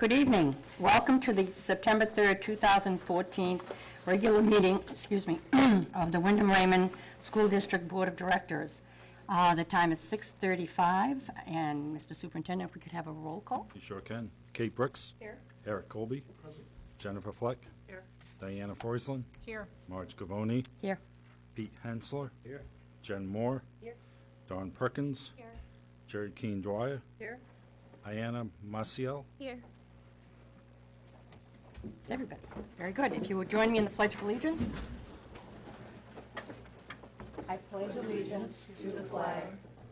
Good evening. Welcome to the September 3rd, 2014 regular meeting, of the Wyndham Raymond School District Board of Directors. The time is 6:35, and Mr. Superintendent, if we could have a roll call. You sure can. Kate Brooks. Here. Eric Colby. Jennifer Fleck. Here. Diana Forslund. Here. Marge Gavoni. Here. Pete Hensler. Here. Jen Moore. Here. Don Perkins. Here. Jerry Keene Dwyer. Here. Ayanna Maciel. Here. Everybody. Very good. If you would join me in the Pledge of Allegiance. I pledge allegiance To the flag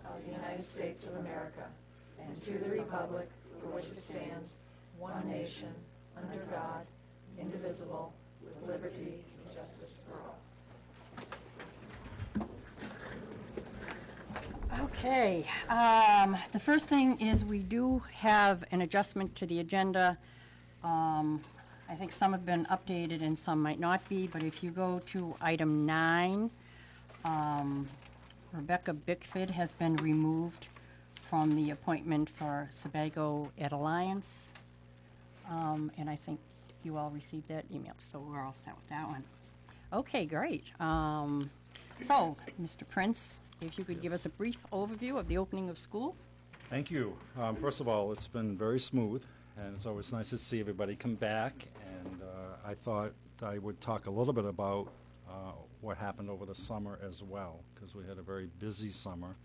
of the United States of America and to the republic for which it stands, one nation, under God, indivisible, with liberty and justice for all. Okay, the first thing is we do have an adjustment to the agenda. I think some have been updated and some might not be, but if you go to item 9, Rebecca Bickford has been removed from the appointment for Sebago Ed Alliance. And I think you all received that email, so we're all set with that one. Okay, great. So, Mr. Prince, if you could give us a brief overview of the opening of school. Thank you. First of all, it's been very smooth, and it's always nice to see everybody come back. And I thought I would talk a little bit about what happened over the summer as well, because we had a very busy summer.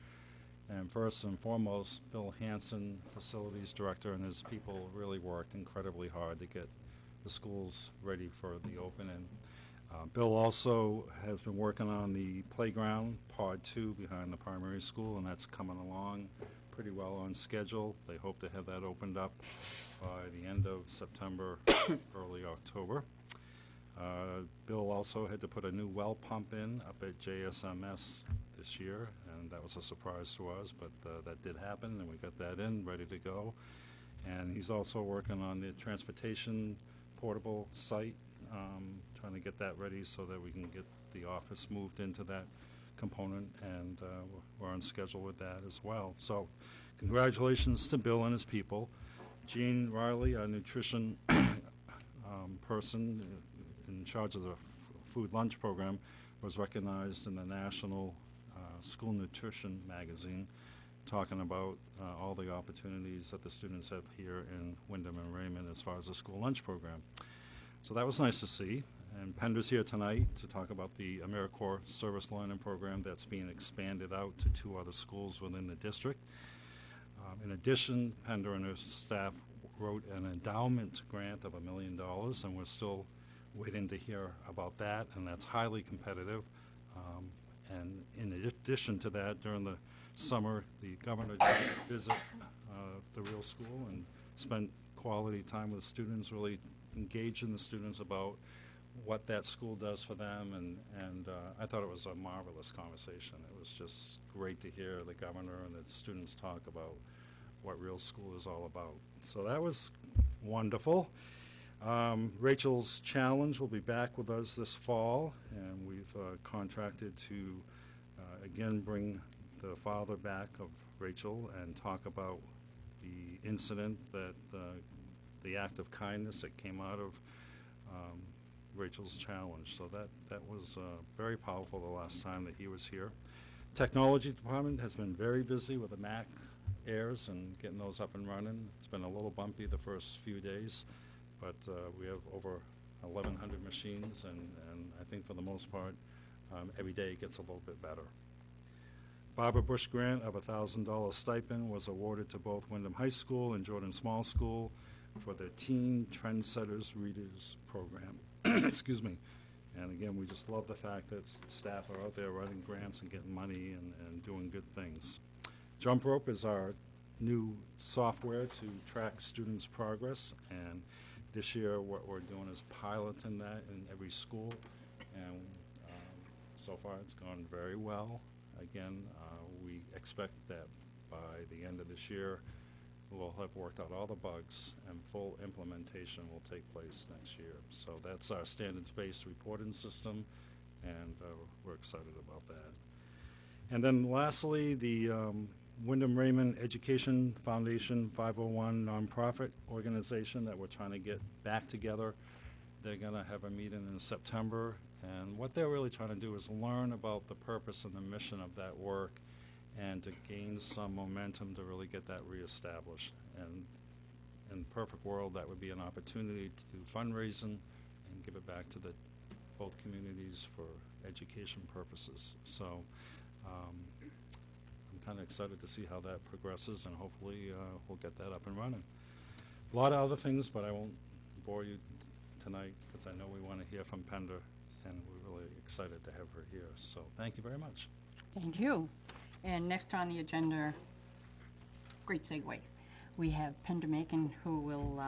And first and foremost, Bill Hanson, Facilities Director, and his people really worked incredibly hard to get the schools ready for the opening. Bill also has been working on the playground, Pod 2, behind the primary school, and that's coming along pretty well on schedule. They hope to have that opened up by the end of September, early October. Bill also had to put a new well pump in up at JSMS this year, and that was a surprise to us, but that did happen, and we got that in, ready to go. And he's also working on the transportation portable site, trying to get that ready so that we can get the office moved into that component, and we're on schedule with that as well. So congratulations to Bill and his people. Jean Riley, our nutrition person in charge of the food lunch program, was recognized in the National School Nutrition magazine, talking about all the opportunities that the students have here in Wyndham and Raymond as far as the school lunch program. So that was nice to see. And Pender's here tonight to talk about the AmeriCorps Service Learning Program that's being expanded out to 2 other schools within the district. In addition, Pender and her staff wrote an endowment grant of $1 million, and we're still waiting to hear about that, and that's highly competitive. And in addition to that, during the summer, the governor did visit the real school and spent quality time with students, really engaging the students about what that school does for them, and I thought it was a marvelous conversation. It was just great to hear the governor and the students talk about what real school is all about. So that was wonderful. Rachel's Challenge will be back with us this fall, and we've contracted to again bring the father back of Rachel and talk about the incident that the act of kindness that came out of Rachel's Challenge. So that was very powerful the last time that he was here. Technology department has been very busy with the Mac Airs and getting those up and running. It's been a little bumpy the first few days, but we have over 1,100 machines, and I think for the most part, every day it gets a little bit better. Barbara Bush grant of $1,000 stipend was awarded to both Wyndham High School and Jordan Small School for the Teen Trendsetters Readers Program. Excuse me. And again, we just love the fact that staff are out there writing grants and getting money and doing good things. Jump Rope is our new software to track students' progress, and this year what we're doing is piloting that in every school, and so far it's gone very well. Again, we expect that by the end of this year we'll have worked out all the bugs and full implementation will take place next year. So that's our standards-based reporting system, and we're excited about that. And then lastly, the Wyndham Raymond Education Foundation 501 nonprofit organization that we're trying to get back together. They're going to have a meeting in September, and what they're really trying to do is learn about the purpose and the mission of that work and to gain some momentum to really get that reestablished. And in the perfect world, that would be an opportunity to do fundraising and give it back to both communities for education purposes. So I'm kind of excited to see how that progresses, and hopefully we'll get that up and running. A lot of other things, but I won't bore you tonight because I know we want to hear from Pender, and we're really excited to have her here. So thank you very much. Thank you. And next on the agenda, great segue, we have Pender Macon, who will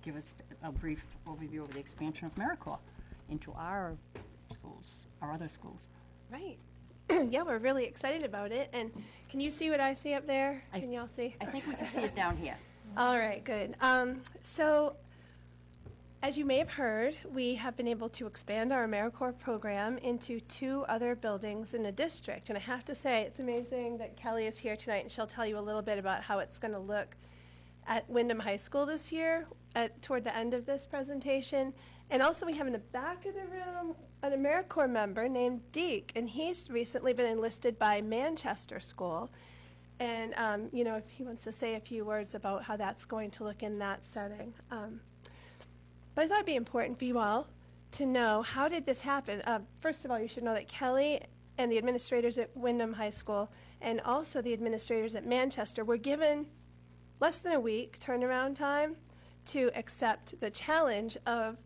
give us a brief overview of the expansion of AmeriCorps into our schools, our other schools. Right. Yeah, we're really excited about it. And can you see what I see up there? Can y'all see? I think we can see it down here. All right, good. So, as you may have heard, we have been able to expand our AmeriCorps program into 2 other buildings in the district. And I have to say, it's amazing that Kelly is here tonight, and she'll tell you a little bit about how it's going to look at Wyndham High School this year, toward the end of this presentation. And also, we have in the back of the room an AmeriCorps member named Deke, and he's recently been enlisted by Manchester School. And, you know, if he wants to say a few words about how that's going to look in that setting. But I thought it'd be important for you all to know, how did this happen? First of all, you should know that Kelly and the administrators at Wyndham High School and also the administrators at Manchester were given less than a week turnaround time to accept the challenge of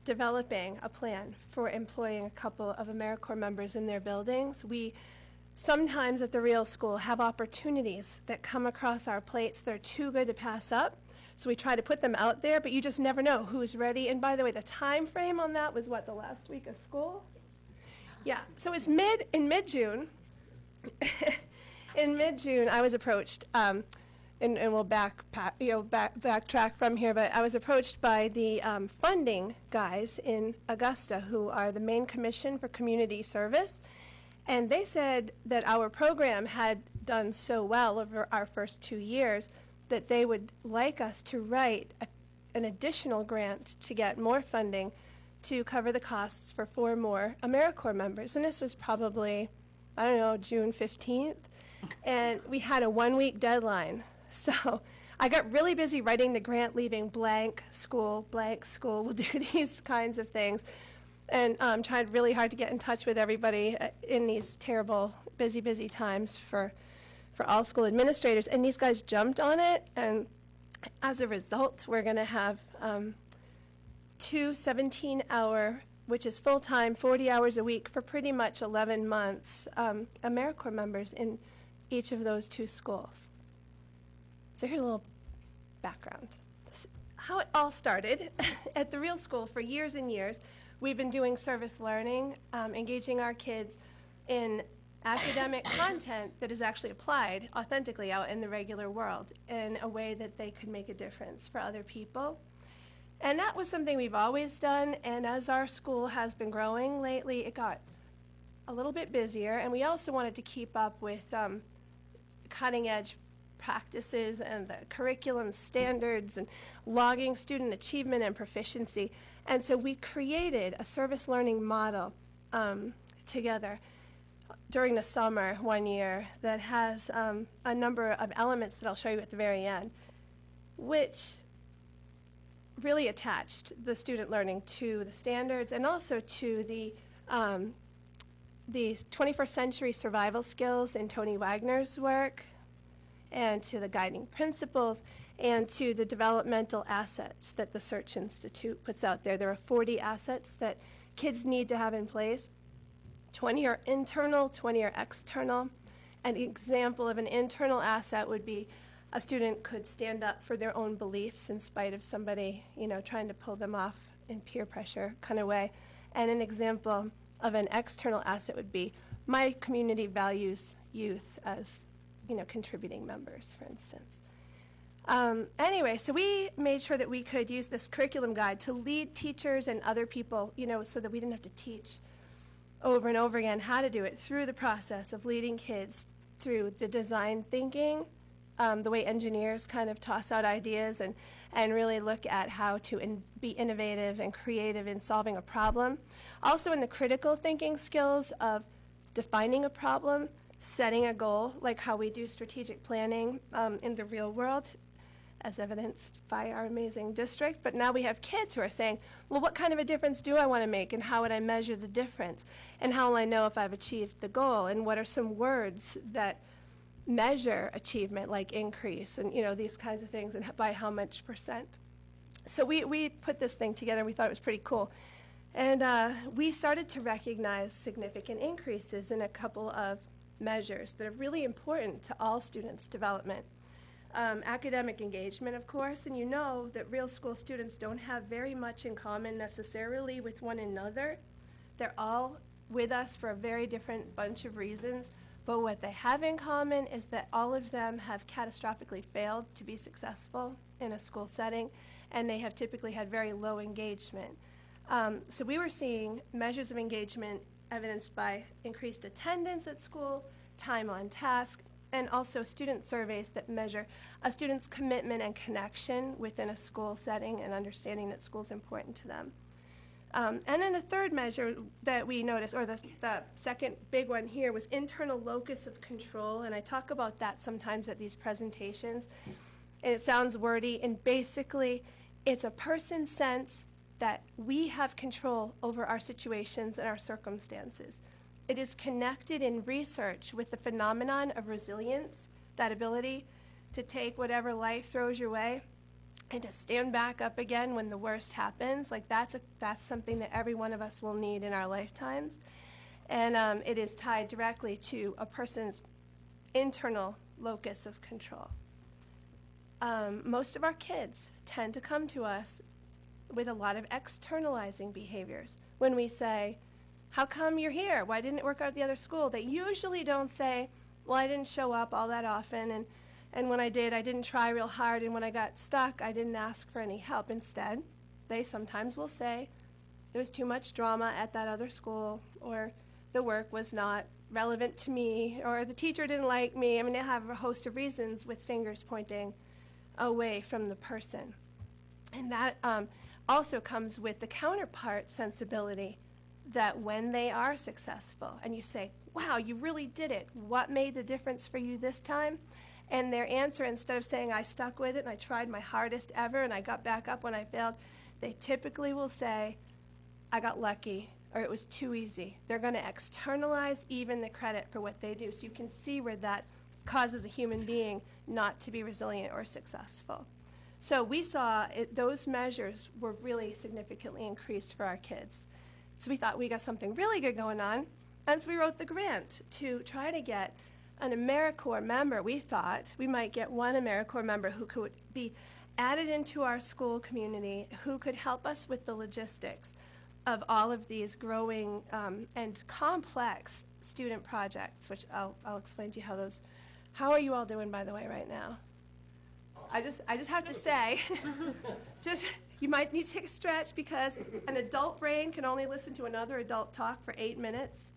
developing a plan for employing a couple of AmeriCorps members in their buildings. We sometimes at the real school have opportunities that come across our plates that are too good to pass up. So we try to put them out there, but you just never know who's ready. And by the way, the time frame on that was what, the last week of school? Yeah, so it's in mid-June. In mid-June, I was approached, and we'll backtrack from here, but I was approached by the funding guys in Augusta, who are the Maine Commission for Community Service. And they said that our program had done so well over our first 2 years that they would like us to write an additional grant to get more funding to cover the costs for 4 more AmeriCorps members. And this was probably, I don't know, June 15th. And we had a 1-week deadline. So I got really busy writing the grant, leaving blank school, we'll do these kinds of things. And tried really hard to get in touch with everybody in these terrible, busy times for all school administrators. And these guys jumped on it. And as a result, we're going to have 2 17-hour, which is full-time, 40 hours a week for pretty much 11 months, AmeriCorps members in each of those 2 schools. So here's a little background. How it all started at the real school for years and years. We've been doing service learning, engaging our kids in academic content that is actually applied authentically out in the regular world in a way that they could make a difference for other people. And that was something we've always done, and as our school has been growing lately, it got a little bit busier, and we also wanted to keep up with cutting-edge practices and the curriculum standards and logging student achievement and proficiency. And so we created a service learning model together during the summer one year that has a number of elements that I'll show you at the very end, which really attached the student learning to the standards and also to the 21st century survival skills in Tony Wagner's work, and to the guiding principles, and to the developmental assets that the Search Institute puts out there. There are 40 assets that kids need to have in place. 20 are internal, 20 are external. An example of an internal asset would be a student could stand up for their own beliefs in spite of somebody, trying to pull them off in peer pressure kind of way. And an example of an external asset would be, my community values youth as contributing members, for instance. Anyway, so we made sure that we could use this curriculum guide to lead teachers and other people, so that we didn't have to teach over and over again how to do it, through the process of leading kids through the design thinking, the way engineers kind of toss out ideas and really look at how to be innovative and creative in solving a problem. Also in the critical thinking skills of defining a problem, setting a goal, like how we do strategic planning in the real world, as evidenced by our amazing district. But now we have kids who are saying, well, what kind of a difference do I want to make, and how would I measure the difference? And how will I know if I've achieved the goal? And what are some words that measure achievement, like increase, and these kinds of things, and by how much percent? So we put this thing together, and we thought it was pretty cool. And we started to recognize significant increases in a couple of measures that are really important to all students' development. Academic engagement, of course, and you know that real school students don't have very much in common necessarily with one another. They're all with us for a very different bunch of reasons, but what they have in common is that all of them have catastrophically failed to be successful in a school setting, and they have typically had very low engagement. So we were seeing measures of engagement evidenced by increased attendance at school, time on task, and also student surveys that measure a student's commitment and connection within a school setting and understanding that school is important to them. And then the third measure that we noticed, or the second big one here, was internal locus of control, and I talk about that sometimes at these presentations. And it sounds wordy, and basically it's a person's sense that we have control over our situations and our circumstances. It is connected in research with the phenomenon of resilience, that ability to take whatever life throws your way and to stand back up again when the worst happens. Like that's something that every one of us will need in our lifetimes. And it is tied directly to a person's internal locus of control. Most of our kids tend to come to us with a lot of externalizing behaviors. When we say, how come you're here? Why didn't it work out at the other school? They usually don't say, well, I didn't show up all that often, and when I did, I didn't try real hard, and when I got stuck, I didn't ask for any help. Instead, they sometimes will say, there was too much drama at that other school, or the work was not relevant to me, or the teacher didn't like me. I mean, they have a host of reasons with fingers pointing away from the person. And that also comes with the counterpart sensibility, that when they are successful and you say, wow, you really did it, what made the difference for you this time? And their answer, instead of saying, I stuck with it and I tried my hardest ever and I got back up when I failed, they typically will say, I got lucky, or it was too easy. They're going to externalize even the credit for what they do. So you can see where that causes a human being not to be resilient or successful. So we saw those measures were really significantly increased for our kids. So we thought we got something really good going on, and so we wrote the grant to try to get an AmeriCorps member. We thought we might get one AmeriCorps member who could be added into our school community, who could help us with the logistics of all of these growing and complex student projects, which I'll explain to you how are you all doing, by the way, right now? I just have to say, you might need to take a stretch, because an adult brain can only listen to another adult talk for 8 minutes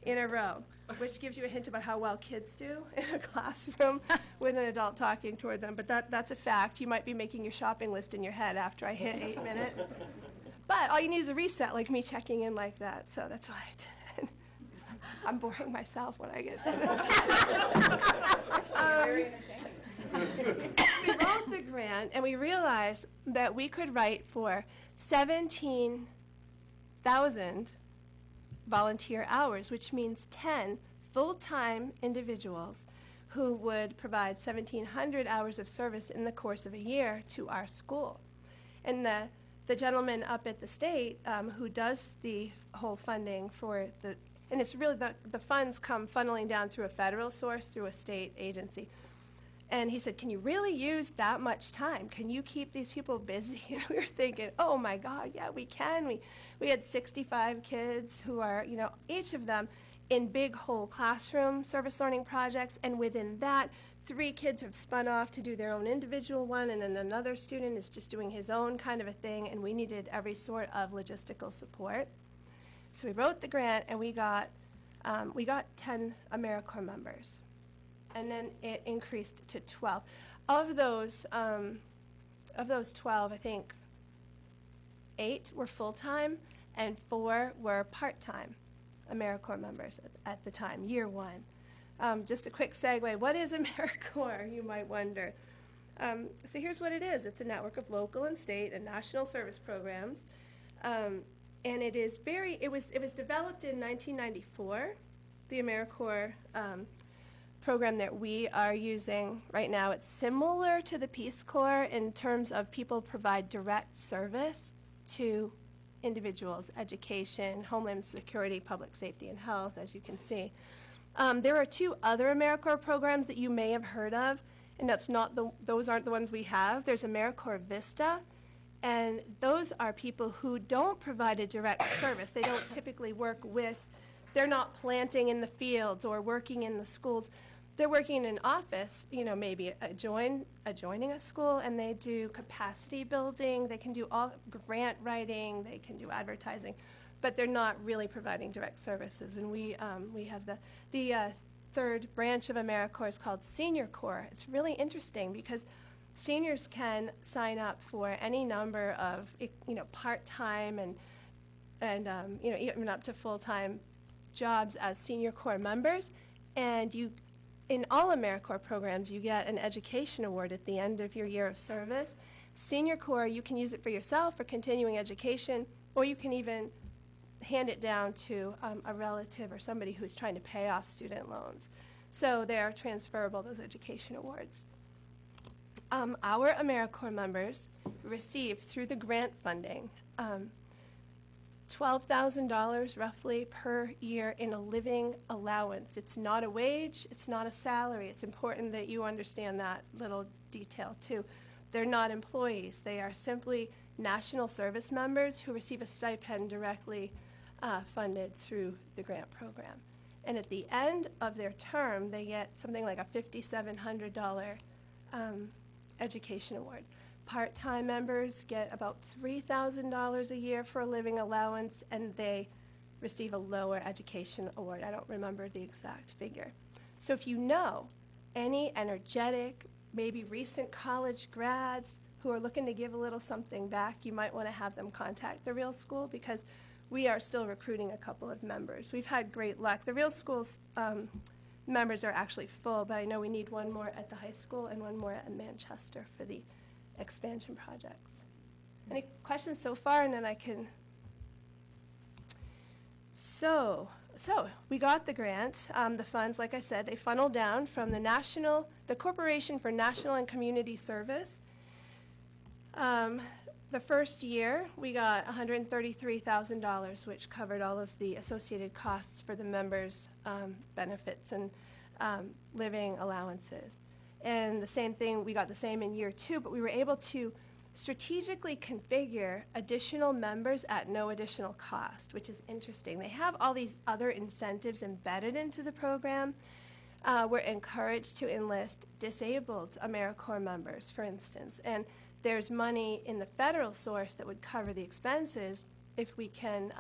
in a row, which gives you a hint about how well kids do in a classroom with an adult talking toward them. But that's a fact. You might be making your shopping list in your head after I hit 8 minutes. But all you need is a reset, like me checking in like that. So that's why I did. I'm boring myself when I get there. We wrote the grant, and we realized that we could write for 17,000 volunteer hours, which means 10 full-time individuals who would provide 1,700 hours of service in the course of a year to our school. And the gentleman up at the state who does the whole funding for and it's really the funds come funneling down through a federal source, through a state agency. And he said, can you really use that much time? Can you keep these people busy? And we were thinking, oh my God, yeah, we can. We had 65 kids who are, each of them in big whole classroom service learning projects. And within that, 3 kids have spun off to do their own individual one, and then another student is just doing his own kind of a thing. And we needed every sort of logistical support. So we wrote the grant, and we got 10 AmeriCorps members. and then it increased to 12. Of those 12, I think 8 were full-time and 4 were part-time AmeriCorps members at the time, year one. Just a quick segue, what is AmeriCorps, you might wonder. So here's what it is. It's a network of local and state and national service programs. And it is it was developed in 1994, the AmeriCorps program that we are using right now. It's similar to the Peace Corps in terms of people provide direct service to individuals, education, homeland security, public safety, and health, as you can see. There are 2 other AmeriCorps programs that you may have heard of, and those aren't the ones we have. There's AmeriCorps Vista, and those are people who don't provide a direct service. They don't typically work with, they're not planting in the fields or working in the schools. They're working in an office, maybe adjoining a school, and they do capacity building. They can do all grant writing. They can do advertising, but they're not really providing direct services. And we have the third branch of AmeriCorps is called Senior Corps. It's really interesting because seniors can sign up for any number of part-time and even up to full-time jobs as Senior Corps members, and in all AmeriCorps programs, you get an education award at the end of your year of service. Senior Corps, you can use it for yourself for continuing education, or you can even hand it down to a relative or somebody who's trying to pay off student loans. So they're transferable, those education awards. Our AmeriCorps members receive, through the grant funding, $12,000 roughly per year in a living allowance. It's not a wage, it's not a salary. It's important that you understand that little detail too. They're not employees. They are simply national service members who receive a stipend directly funded through the grant program. And at the end of their term, they get something like a $5,700 education award. Part-time members get about $3,000 a year for a living allowance, and they receive a lower education award. I don't remember the exact figure. So if you know any energetic, maybe recent college grads who are looking to give a little something back, you might want to have them contact the Real School, because we are still recruiting a couple of members. We've had great luck. The Real School's members are actually full, but I know we need one more at the high school and one more at Manchester for the expansion projects. Any questions so far? And then I can. So we got the grant. The funds, like I said, they funneled down from the Corporation for National and Community Service. The first year, we got $133,000, which covered all of the associated costs for the members' benefits and living allowances. And the same thing, we got the same in year 2, but we were able to strategically configure additional members at no additional cost, which is interesting. They have all these other incentives embedded into the program. We're encouraged to enlist disabled AmeriCorps members, for instance, and there's money in the federal source that would cover the expenses if we can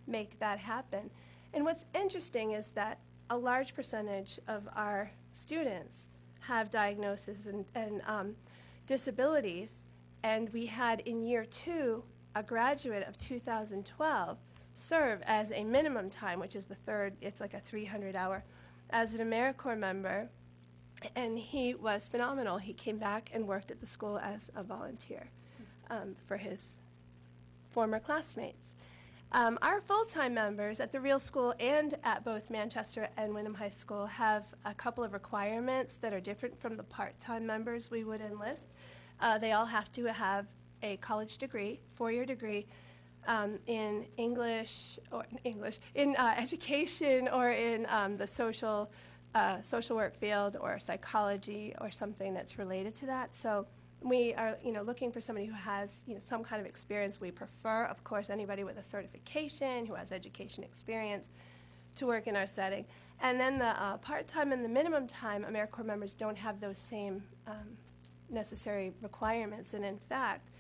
make that happen. And what's interesting is that a large percentage of our students have diagnoses and disabilities, and we had in year 2 a graduate of 2012 serve as a minimum time, which is the third, it's like a 300-hour, as an AmeriCorps member, and he was phenomenal. He came back and worked at the school as a volunteer for his former classmates. Our full-time members at the Real School and at both Manchester and Wyndham High School have a couple of requirements that are different from the part-time members we would enlist. They all have to have a college degree, 4-year degree, in in education or in the social work field or psychology or something that's related to that. So we are, looking for somebody who has, some kind of experience. We prefer, of course, anybody with a certification who has education experience to work in our setting. And then the part-time and the minimum time AmeriCorps members don't have those same necessary requirements. And in fact,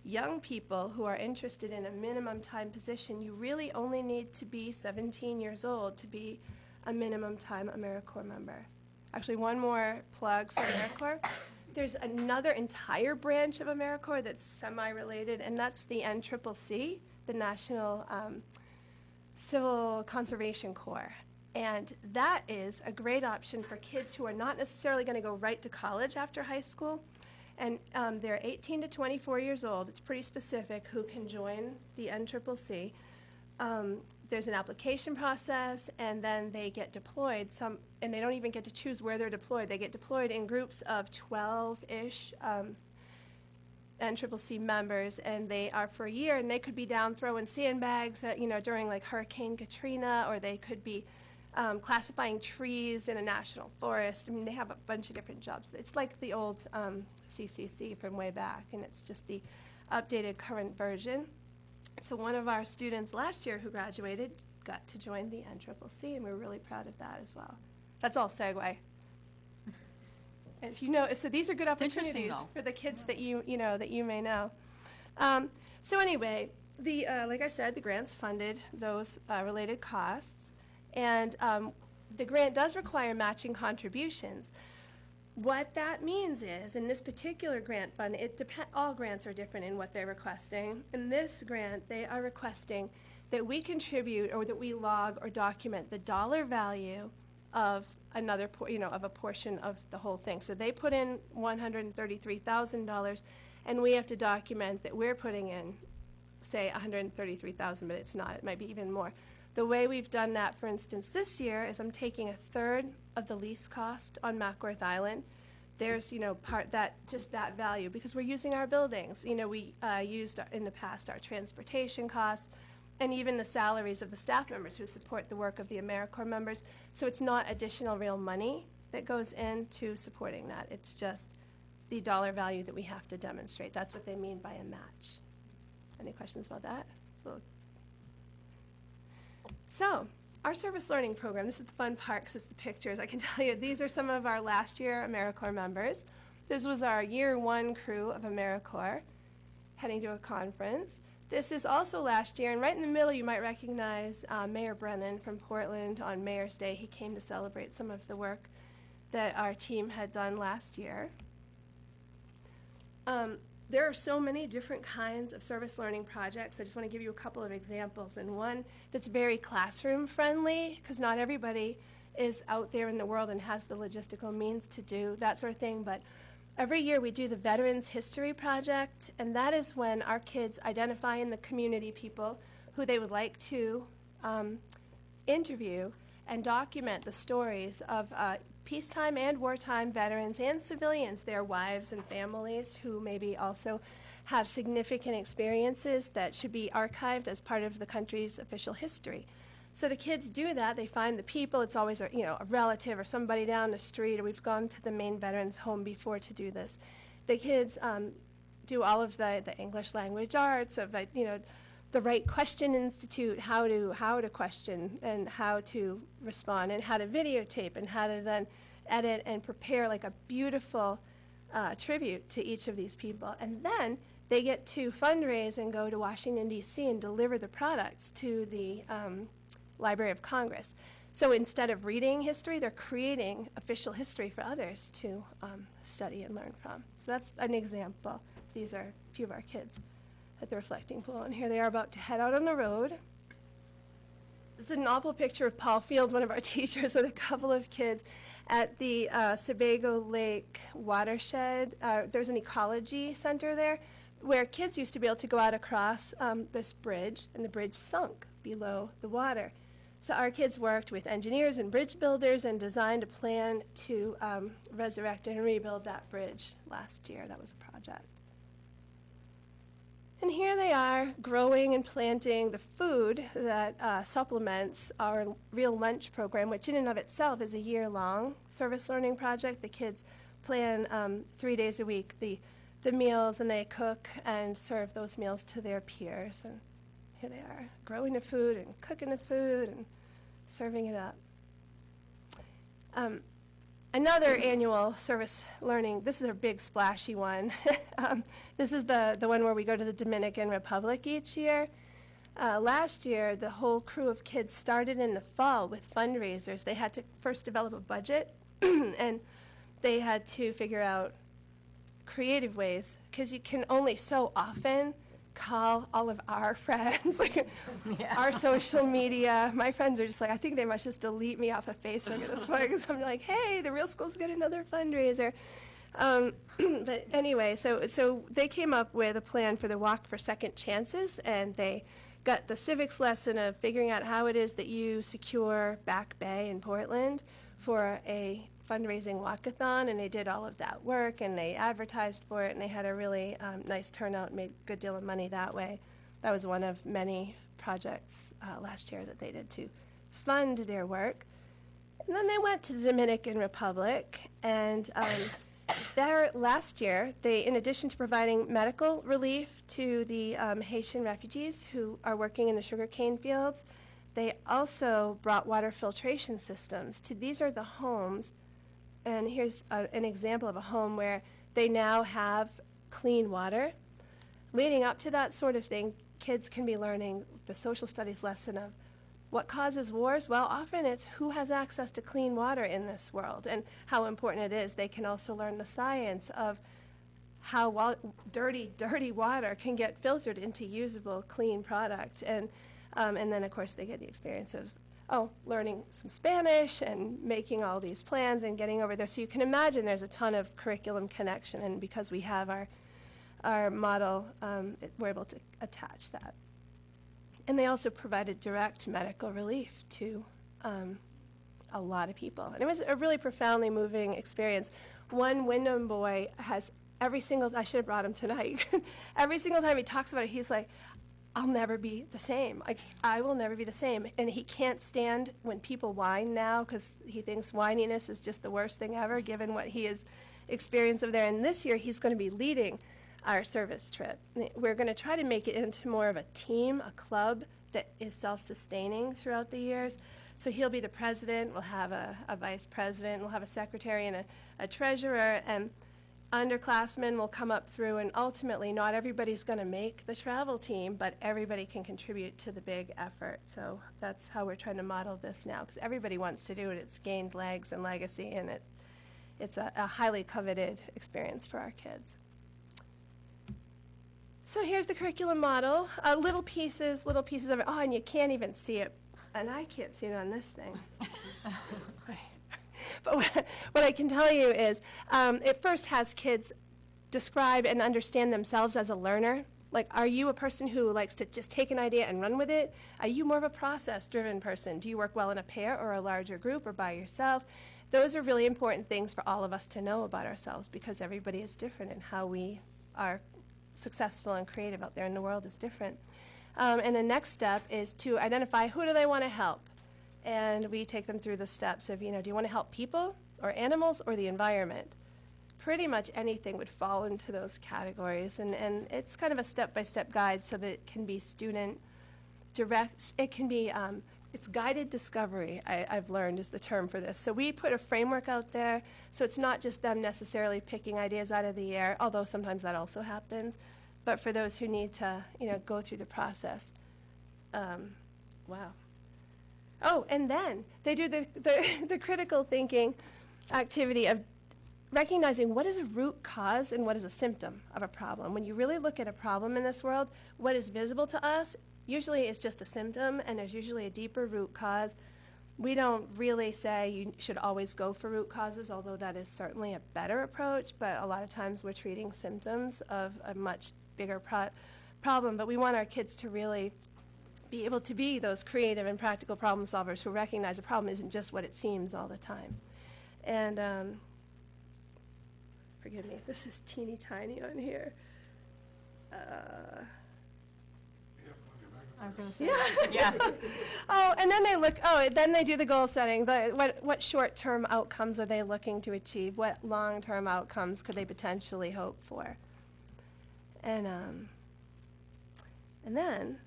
young people who are interested in a minimum time position, you really only need to be 17 years old to be a minimum time AmeriCorps member. Actually, one more plug for AmeriCorps. There's another entire branch of AmeriCorps that's semi-related, and that's the NCCC, the National Civil Conservation Corps. And that is a great option for kids who are not necessarily going to go right to college after high school. And they're 18 to 24 years old. It's pretty specific who can join the NCCC. There's an application process, and then they get deployed. And they don't even get to choose where they're deployed. They get deployed in groups of 12-ish NCCC members, and they are for a year. And they could be down throwing sandbags, during like Hurricane Katrina, or they could be classifying trees in a national forest. I mean, they have a bunch of different jobs. It's like the old CCC from way back, and it's just the updated current version. So one of our students last year who graduated got to join the NCCC, and we're really proud of that as well. That's all segue. And if you know, so these are good opportunities for the kids that you may know. So anyway, like I said, the grants funded those related costs, and the grant does require matching contributions. What that means is, in this particular grant fund, all grants are different in what they're requesting. In this grant, they are requesting that we contribute or that we log or document the dollar value of of a portion of the whole thing. So they put in $133,000, and we have to document that we're putting in, say, $133,000, but it's not. It might be even more. The way we've done that, for instance, this year is I'm taking a third of the lease cost on Mackworth Island. There's, just that value because we're using our buildings. We used in the past our transportation costs and even the salaries of the staff members who support the work of the AmeriCorps members. So it's not additional real money that goes into supporting that. It's just the dollar value that we have to demonstrate. That's what they mean by a match. Any questions about that? So, our service learning program, this is the fun part because it's the pictures. I can tell you, these are some of our last year AmeriCorps members. This was our year one crew of AmeriCorps heading to a conference. This is also last year, and right in the middle you might recognize Mayor Brennan from Portland on Mayor's Day. He came to celebrate some of the work that our team had done last year. There are so many different kinds of service learning projects. I just want to give you a couple of examples. And one that's very classroom friendly, because not everybody is out there in the world and has the logistical means to do that sort of thing. But every year we do the Veterans History Project, and that is when our kids identify in the community people who they would like to interview and document the stories of peacetime and wartime veterans and civilians, their wives and families who maybe also have significant experiences that should be archived as part of the country's official history. So the kids do that. They find the people. It's always a relative or somebody down the street, or we've gone to the main veterans home before to do this. The kids do all of the English language arts of the Right Question Institute, how to question and how to respond and how to videotape and how to then edit and prepare like a beautiful tribute to each of these people. And then they get to fundraise and go to Washington, D.C. and deliver the products to the Library of Congress. So instead of reading history, they're creating official history for others to study and learn from. So that's an example. These are a few of our kids at the reflecting pool, and here they are about to head out on the road. This is a novel picture of Paul Field, one of our teachers, with a couple of kids at the Sebago Lake watershed. There's an ecology center there where kids used to be able to go out across this bridge, and the bridge sunk below the water. So our kids worked with engineers and bridge builders and designed a plan to resurrect and rebuild that bridge last year. That was a project. And here they are growing and planting the food that supplements our Real Lunch program, which in and of itself is a year-long service learning project. The kids plan 3 days a week the meals, and they cook and serve those meals to their peers. And here they are, growing the food and cooking the food and serving it up. Another annual service learning, this is a big splashy one. This is the one where we go to the Dominican Republic each year. Last year, the whole crew of kids started in the fall with fundraisers. They had to first develop a budget And they had to figure out creative ways, because you can only so often call all of our friends, like our social media. My friends are just like, I think they must just delete me off of Facebook at this point, because I'm like, hey, the real school's got another fundraiser. But anyway, so they came up with a plan for the Walk for Second Chances, and they got the civics lesson of figuring out how it is that you secure Back Bay in Portland for a fundraising walkathon, and they did all of that work, and they advertised for it, and they had a really nice turnout and made a good deal of money that way. That was one of many projects last year that they did to fund their work. And then they went to the Dominican Republic, and there last year, they, in addition to providing medical relief to the Haitian refugees who are working in the sugarcane fields, they also brought water filtration systems to, these are the homes. And here's an example of a home where they now have clean water. Leading up to that sort of thing, kids can be learning the social studies lesson of what causes wars. Well, often it's who has access to clean water in this world and how important it is. They can also learn the science of how dirty water can get filtered into usable, clean product. And then, of course, they get the experience of learning some Spanish and making all these plans and getting over there. So you can imagine there's a ton of curriculum connection, and because we have our model, we're able to attach that. And they also provided direct medical relief to a lot of people. And it was a really profoundly moving experience. One Wyndham boy has I should have brought him tonight. Every single time he talks about it, he's like, I'll never be the same. Like, I will never be the same. And he can't stand when people whine now, because he thinks whininess is just the worst thing ever, given what he has experienced over there. And this year, he's going to be leading our service trip. We're going to try to make it into more of a team, a club that is self-sustaining throughout the years. So he'll be the president. We'll have a vice president. We'll have a secretary and a treasurer. And underclassmen will come up through, and ultimately not everybody's going to make the travel team, but everybody can contribute to the big effort. So that's how we're trying to model this now, because everybody wants to do it. It's gained legs and legacy, and it's a highly coveted experience for our kids. So here's the curriculum model, little pieces of it. Oh, and you can't even see it, and I can't see it on this thing. But what I can tell you is it first has kids describe and understand themselves as a learner. Like, are you a person who likes to just take an idea and run with it? Are you more of a process-driven person? Do you work well in a pair or a larger group or by yourself? Those are really important things for all of us to know about ourselves, because everybody is different, and how we are successful and creative out there in the world is different. And the next step is to identify who do they want to help. And we take them through the steps of, do you want to help people or animals or the environment? Pretty much anything would fall into those categories. And it's kind of a step-by-step guide so that it can be student direct. It can be, it's guided discovery, I've learned is the term for this. So we put a framework out there, so it's not just them necessarily picking ideas out of the air, although sometimes that also happens. But for those who need to, go through the process. Wow. Oh, and then they do the critical thinking activity of recognizing what is a root cause and what is a symptom of a problem. When you really look at a problem in this world, what is visible to us usually is just a symptom, and there's usually a deeper root cause. We don't really say you should always go for root causes, although that is certainly a better approach, but a lot of times we're treating symptoms of a much bigger problem. But we want our kids to really be able to be those creative and practical problem solvers who recognize a problem isn't just what it seems all the time. And forgive me, this is teeny tiny on here. I was going to say, Yeah. Oh, and then then they do the goal setting. What short-term outcomes are they looking to achieve? What long-term outcomes could they potentially hope for? And then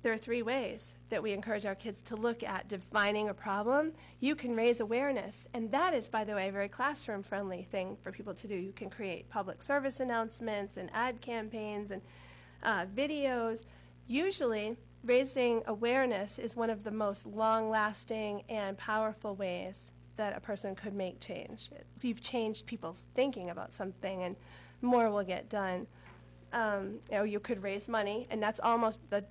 there are 3 ways that we encourage our kids to look at defining a problem. You can raise awareness, and that is, by the way, a very classroom-friendly thing for people to do. You can create public service announcements and ad campaigns and videos. Usually, raising awareness is one of the most long-lasting and powerful ways that a person could make change. You've changed people's thinking about something, and more will get done. You could raise money, and that's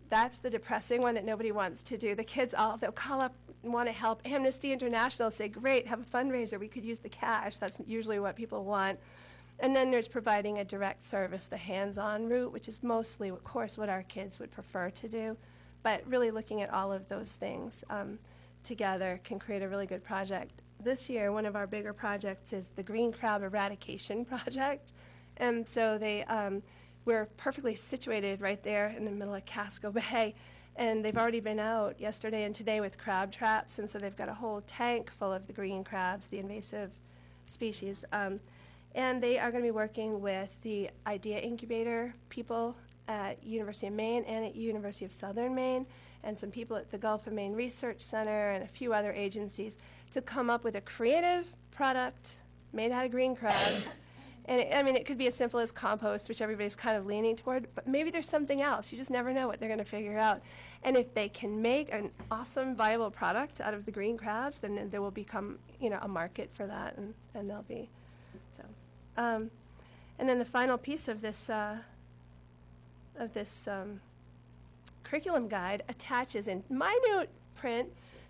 that's the depressing one that nobody wants to do. The kids they'll call up and want to help. Amnesty International say, great, have a fundraiser, we could use the cash. That's usually what people want. And then there's providing a direct service, the hands-on route, which is mostly, of course, what our kids would prefer to do. But really looking at all of those things together can create a really good project. This year, one of our bigger projects is the Green Crab Eradication Project. And so we're perfectly situated right there in the middle of Casco Bay. And they've already been out yesterday and today with crab traps. And so they've got a whole tank full of the green crabs, the invasive species. And they are going to be working with the Idea Incubator people at University of Maine and at University of Southern Maine, and some people at the Gulf of Maine Research Center and a few other agencies to come up with a creative product made out of green crabs. And it could be as simple as compost, which everybody's kind of leaning toward, but maybe there's something else. You just never know what they're going to figure out. And if they can make an awesome, viable product out of the green crabs, then there will become, a market for that, and they'll be so. And then the final piece of this curriculum guide attaches in minute print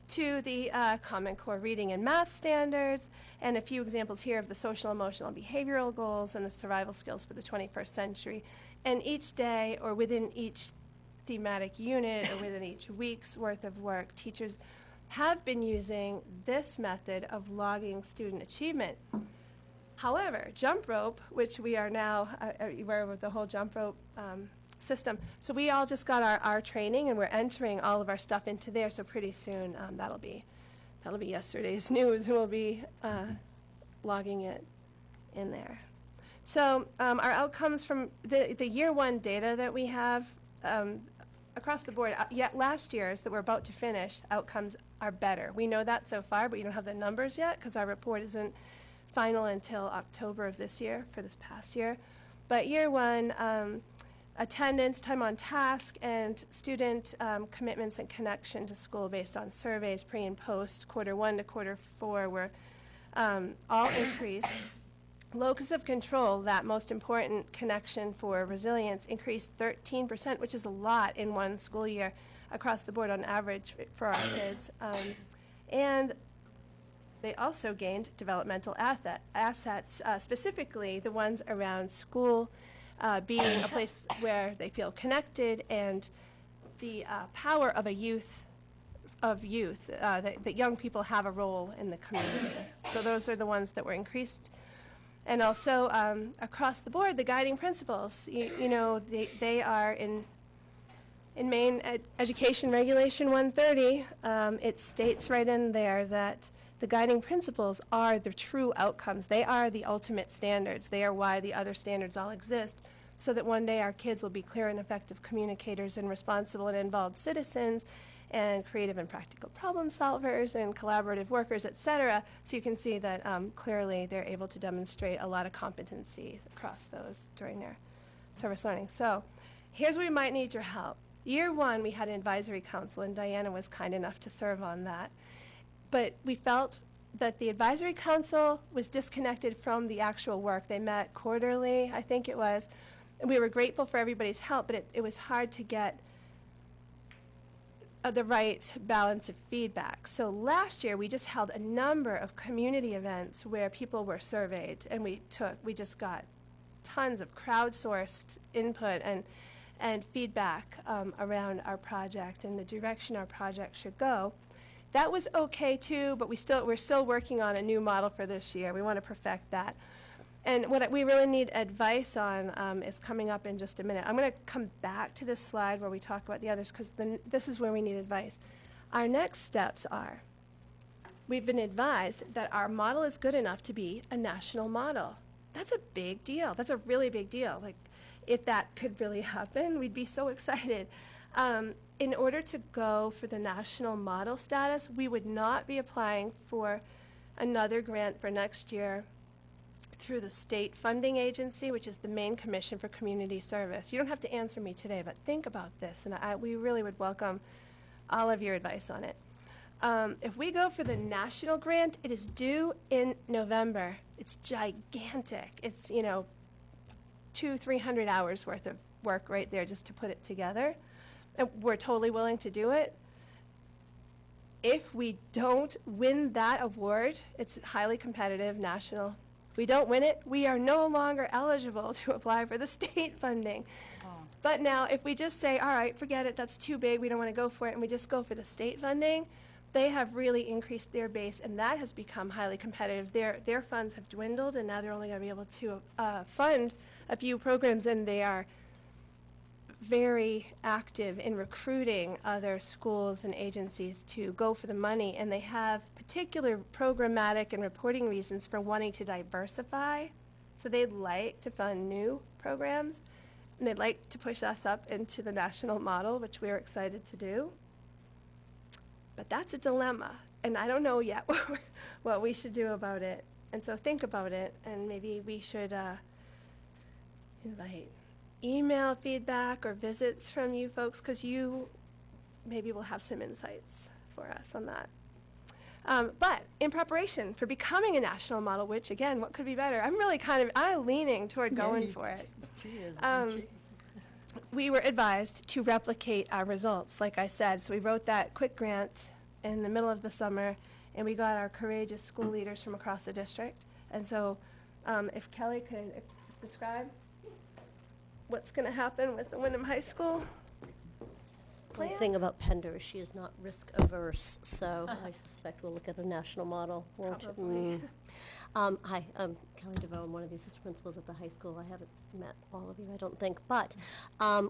to the Common Core reading and math standards, and a few examples here of the social, emotional, and behavioral goals and the survival skills for the 21st century. And each day, or within each thematic unit, or within each week's worth of work, teachers have been using this method of logging student achievement. However, jump rope, which we are now aware of the whole jump rope system, so we all just got our training, and we're entering all of our stuff into there. So pretty soon, that'll be yesterday's news. We'll be logging it in there. So our outcomes from the year one data that we have across the board, yet last year's that we're about to finish, outcomes are better. We know that so far, but you don't have the numbers yet because our report isn't final until October of this year, for this past year. But year one, attendance, time on task, and student commitments and connection to school based on surveys pre and post, quarter one to quarter four, were all increased. Locus of control, that most important connection for resilience, increased 13%, which is a lot in one school year across the board on average for our kids. And they also gained developmental assets, specifically the ones around school being a place where they feel connected, and the power of youth, that young people have a role in the community. So those are the ones that were increased. And also across the board, the guiding principles, they are in Maine Education Regulation 130, it states right in there that the guiding principles are the true outcomes. They are the ultimate standards. They are why the other standards all exist, so that one day our kids will be clear and effective communicators and responsible and involved citizens and creative and practical problem solvers and collaborative workers, et cetera. So you can see that clearly they're able to demonstrate a lot of competencies across those during their service learning. So here's where we might need your help. Year one, we had an advisory council, and Diana was kind enough to serve on that. But we felt that the advisory council was disconnected from the actual work. They met quarterly, I think it was. And we were grateful for everybody's help, but it was hard to get the right balance of feedback. So last year, we just held a number of community events where people were surveyed, and we just got tons of crowdsourced input and feedback around our project and the direction our project should go. That was okay too, but we're still working on a new model for this year. We want to perfect that. And what we really need advice on is coming up in just a minute. I'm going to come back to this slide where we talk about the others, because this is where we need advice. Our next steps are, we've been advised that our model is good enough to be a national model. That's a big deal. That's a really big deal. Like, if that could really happen, we'd be so excited. In order to go for the national model status, we would not be applying for another grant for next year through the state funding agency, which is the Maine Commission for Community Service. You don't have to answer me today, but think about this, and we really would welcome all of your advice on it. If we go for the national grant, it is due in November. It's gigantic. It's, 200-300 hours worth of work right there just to put it together. And we're totally willing to do it. If we don't win that award, it's highly competitive, national. If we don't win it, we are no longer eligible to apply for the state funding. But now, if we just say, all right, forget it, that's too big, we don't want to go for it, and we just go for the state funding, they have really increased their base, and that has become highly competitive. Their funds have dwindled, and now they're only going to be able to fund a few programs, and they are very active in recruiting other schools and agencies to go for the money, and they have particular programmatic and reporting reasons for wanting to diversify. So they'd like to fund new programs, and they'd like to push us up into the national model, which we're excited to do. But that's a dilemma, and I don't know yet what we should do about it. And so think about it, and maybe we should invite email feedback or visits from you folks, because you maybe will have some insights for us on that. But in preparation for becoming a national model, which again, what could be better? I'm leaning toward going for it. We were advised to replicate our results, like I said. So we wrote that quick grant in the middle of the summer, and we got our courageous school leaders from across the district. And so if Kelly could describe what's going to happen with the Wyndham High School One plan? thing about Pender is she is not risk averse, so I suspect we'll look at a national model, won't you? Probably. Hi, I'm Kelly DeVoe. I'm one of the assistant principals at the high school. I haven't met all of you, I don't think. But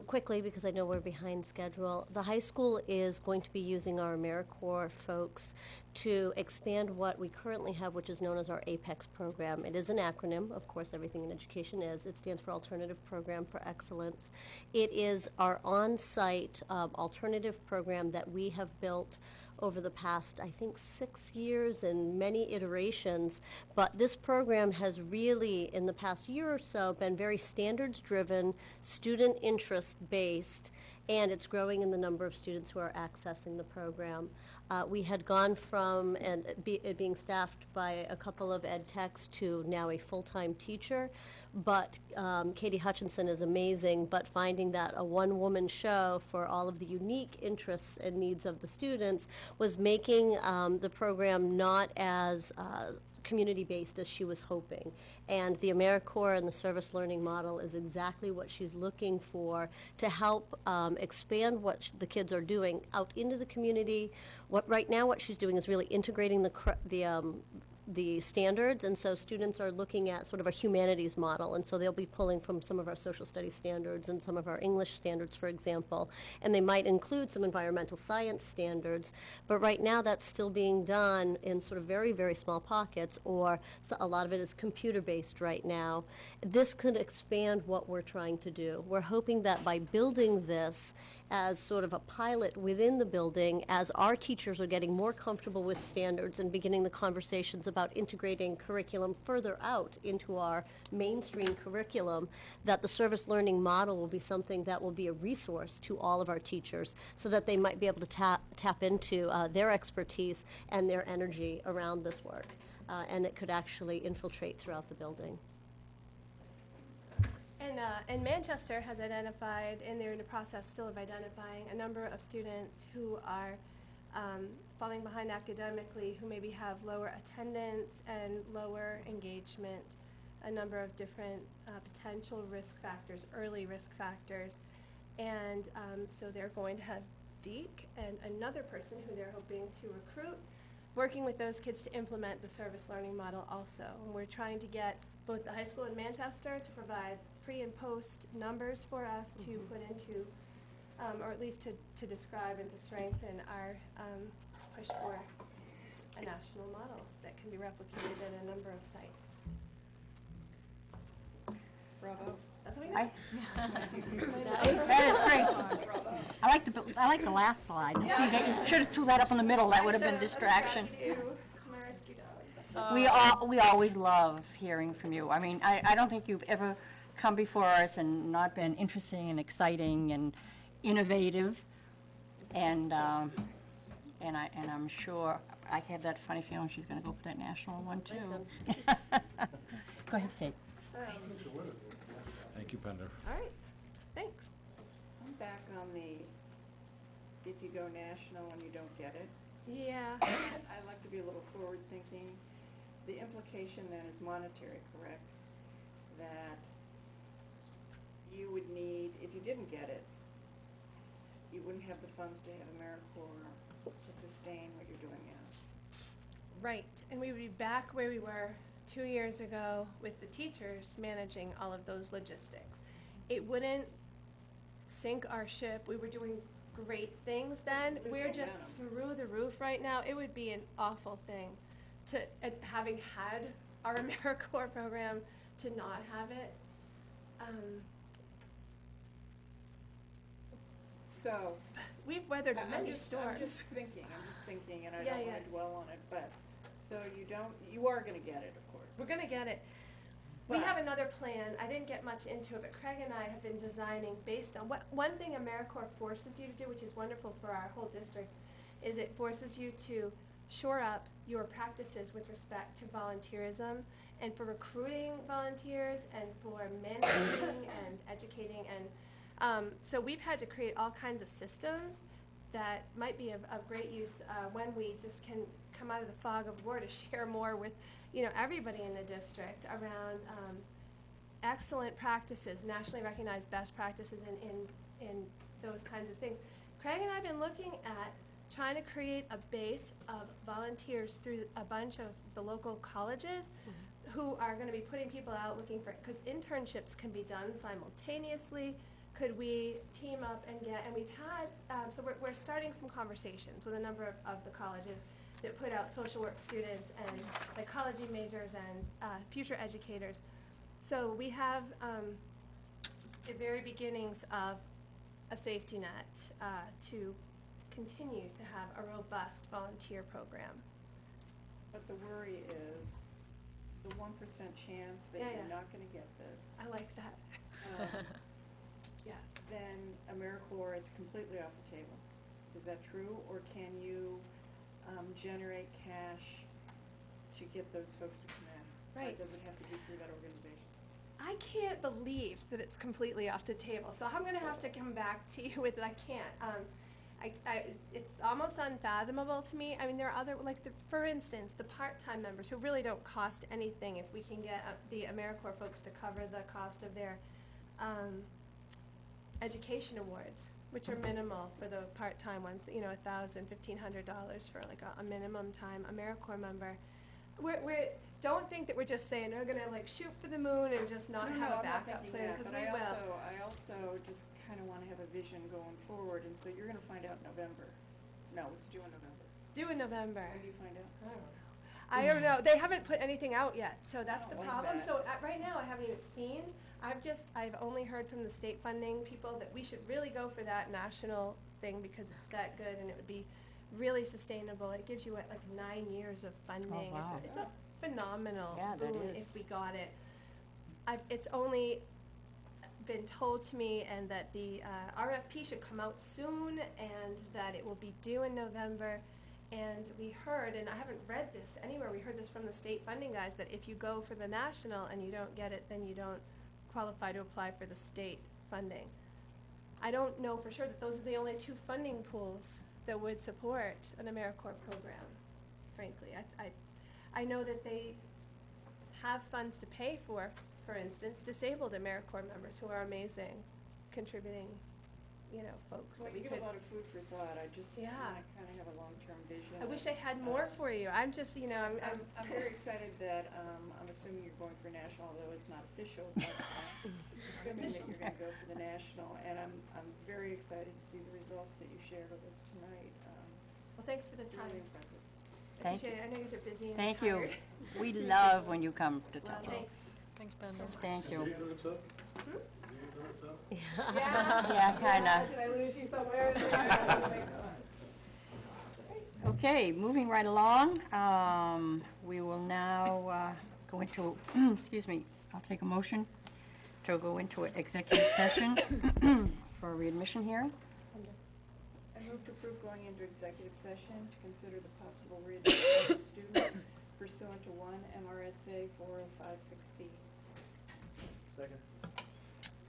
quickly, because I know we're behind schedule, the high school is going to be using our AmeriCorps folks to expand what we currently have, which is known as our APEX program. It is an acronym, of course, everything in education is. It stands for Alternative Program for Excellence. It is our on-site alternative program that we have built over the past, I think, 6 years and many iterations. But this program has really, in the past year or so, been very standards-driven, student interest-based, and it's growing in the number of students who are accessing the program. We had gone from it being staffed by a couple of ed techs to now a full-time teacher. But Katie Hutchinson is amazing, but finding that a one-woman show for all of the unique interests and needs of the students was making the program not as community-based as she was hoping. And the AmeriCorps and the service learning model is exactly what she's looking for to help expand what the kids are doing out into the community. Right now what she's doing is really integrating the standards, and so students are looking at sort of a humanities model, and so they'll be pulling from some of our social studies standards and some of our English standards, for example, and they might include some environmental science standards, but right now that's still being done in sort of very, very small pockets, or a lot of it is computer-based right now. This could expand what we're trying to do. We're hoping that by building this as sort of a pilot within the building, as our teachers are getting more comfortable with standards and beginning the conversations about integrating curriculum further out into our mainstream curriculum, that the service learning model will be something that will be a resource to all of our teachers so that they might be able to tap into their expertise and their energy around this work. And it could actually infiltrate throughout the building. And Manchester has identified, and they're in the process still of identifying, a number of students who are falling behind academically, who maybe have lower attendance and lower engagement, a number of different potential risk factors, early risk factors. And so they're going to have Deke and another person who they're hoping to recruit, working with those kids to implement the service learning model also. And we're trying to get both the high school in Manchester to provide pre and post numbers for us to put into, or at least to describe and to strengthen our push for a national model that can be replicated at a number of sites. Bravo. That's what we got. That is great. I like the last slide. See, you should have threw that up in the middle. That would have been distraction. We always love hearing from you. I mean, I don't think you've ever come before us and not been interesting and exciting and innovative. And And I'm sure, I have that funny feeling she's gonna go for that national one too. Go ahead, Kate. Thank you, Pender. All right, thanks. I'm back on the, if you go national and you don't get it. Yeah, I like to be a little forward-thinking. The implication then is monetary, correct? That you would need, if you didn't get it, you wouldn't have the funds to have AmeriCorps to sustain what you're doing now. right, and we would be back where we were 2 years ago with the teachers managing all of those logistics. It wouldn't sink our ship. We were doing great things then. There's We're just momentum. through the roof right now. It would be an awful thing to, having had our AmeriCorps program, to not have it. So, We've weathered I'm many just storms. thinking, and I Yeah, don't yeah. wanna dwell on it, but, so you are gonna get it, of course. We're gonna get it. We But- have another plan. I didn't get much into it, but Craig and I have been designing based on one thing AmeriCorps forces you to do, which is wonderful for our whole district, is it forces you to shore up your practices with respect to volunteerism and for recruiting volunteers and for managing and educating. And so we've had to create all kinds of systems that might be of great use when we just can come out of the fog of war to share more with, everybody in the district around excellent practices, nationally recognized best practices in those kinds of things. Craig and I have been looking at trying to create a base of volunteers through a bunch of the local colleges who are going to be putting people out looking for, because internships can be done simultaneously. Could we team up and we've had, so we're starting some conversations with a number of the colleges that put out social work students and psychology majors and future educators. So we have the very beginnings of a safety net to continue to have a robust volunteer program. But the worry is the 1% chance that Yeah, you're yeah. not gonna get this. I like that. Yeah. Then AmeriCorps is completely off the table. Is that true, or can you generate cash to get those folks to come in? Right. Or does it have to be through that organization? I can't believe that it's completely off the table, so I'm gonna have to come back to you with, I can't. It's almost unfathomable to me. I mean, there are other, for instance, the part-time members who really don't cost anything if we can get the AmeriCorps folks to cover the cost of their education awards, which are minimal for the part-time ones, $1,000, $1,500 for a minimum time AmeriCorps member. Don't think that we're just saying we're gonna shoot for the moon and just not No, have I'm a backup thinking plan, that, because but we I will. also just kinda wanna have a vision going forward, and so you're gonna find out in November. No, it's due in November. It's due in November. When do you find out? I don't know. They haven't put anything out yet, so that's the don't like problem. that. So right now, I haven't even seen. I've only heard from the state funding people that we should really go for that national thing because it's that good and it would be really sustainable. It gives you 9 years of funding. wow. It's a phenomenal Yeah, that boon is. if we got it. It's only been told to me and that the RFP should come out soon and that it will be due in November. And we heard, and I haven't read this anywhere, we heard this from the state funding guys, that if you go for the national and you don't get it, then you don't qualify to apply for the state funding. I don't know for sure that those are the only 2 funding pools that would support an AmeriCorps program, frankly. I know that they have funds to pay for instance, disabled AmeriCorps members who are amazing, contributing, folks Well, that we you could. give a lot of food for thought. I just Yeah. kinda have a long-term vision. I wish I had more for you. I'm just, I'm I'm very excited that, I'm assuming you're going for national, although it's not official, but, assuming that you're gonna go for the national, and I'm very excited to see the results that you shared with us tonight. Well, thanks for the It's time. really impressive. I Thank appreciate it. I know you guys are busy and Thank you. tired. We love when you come to Well, talk to us. thanks. Thanks, Ben. Thank you. Yeah. Yeah, kinda. Did I lose you somewhere? Okay, moving right along, we will now go into, excuse me, I'll take a motion to go into an executive session for a readmission hearing. I move to approve going into executive session to consider the possible readmission of a student pursuant to 1 MRSA 4056B. Second.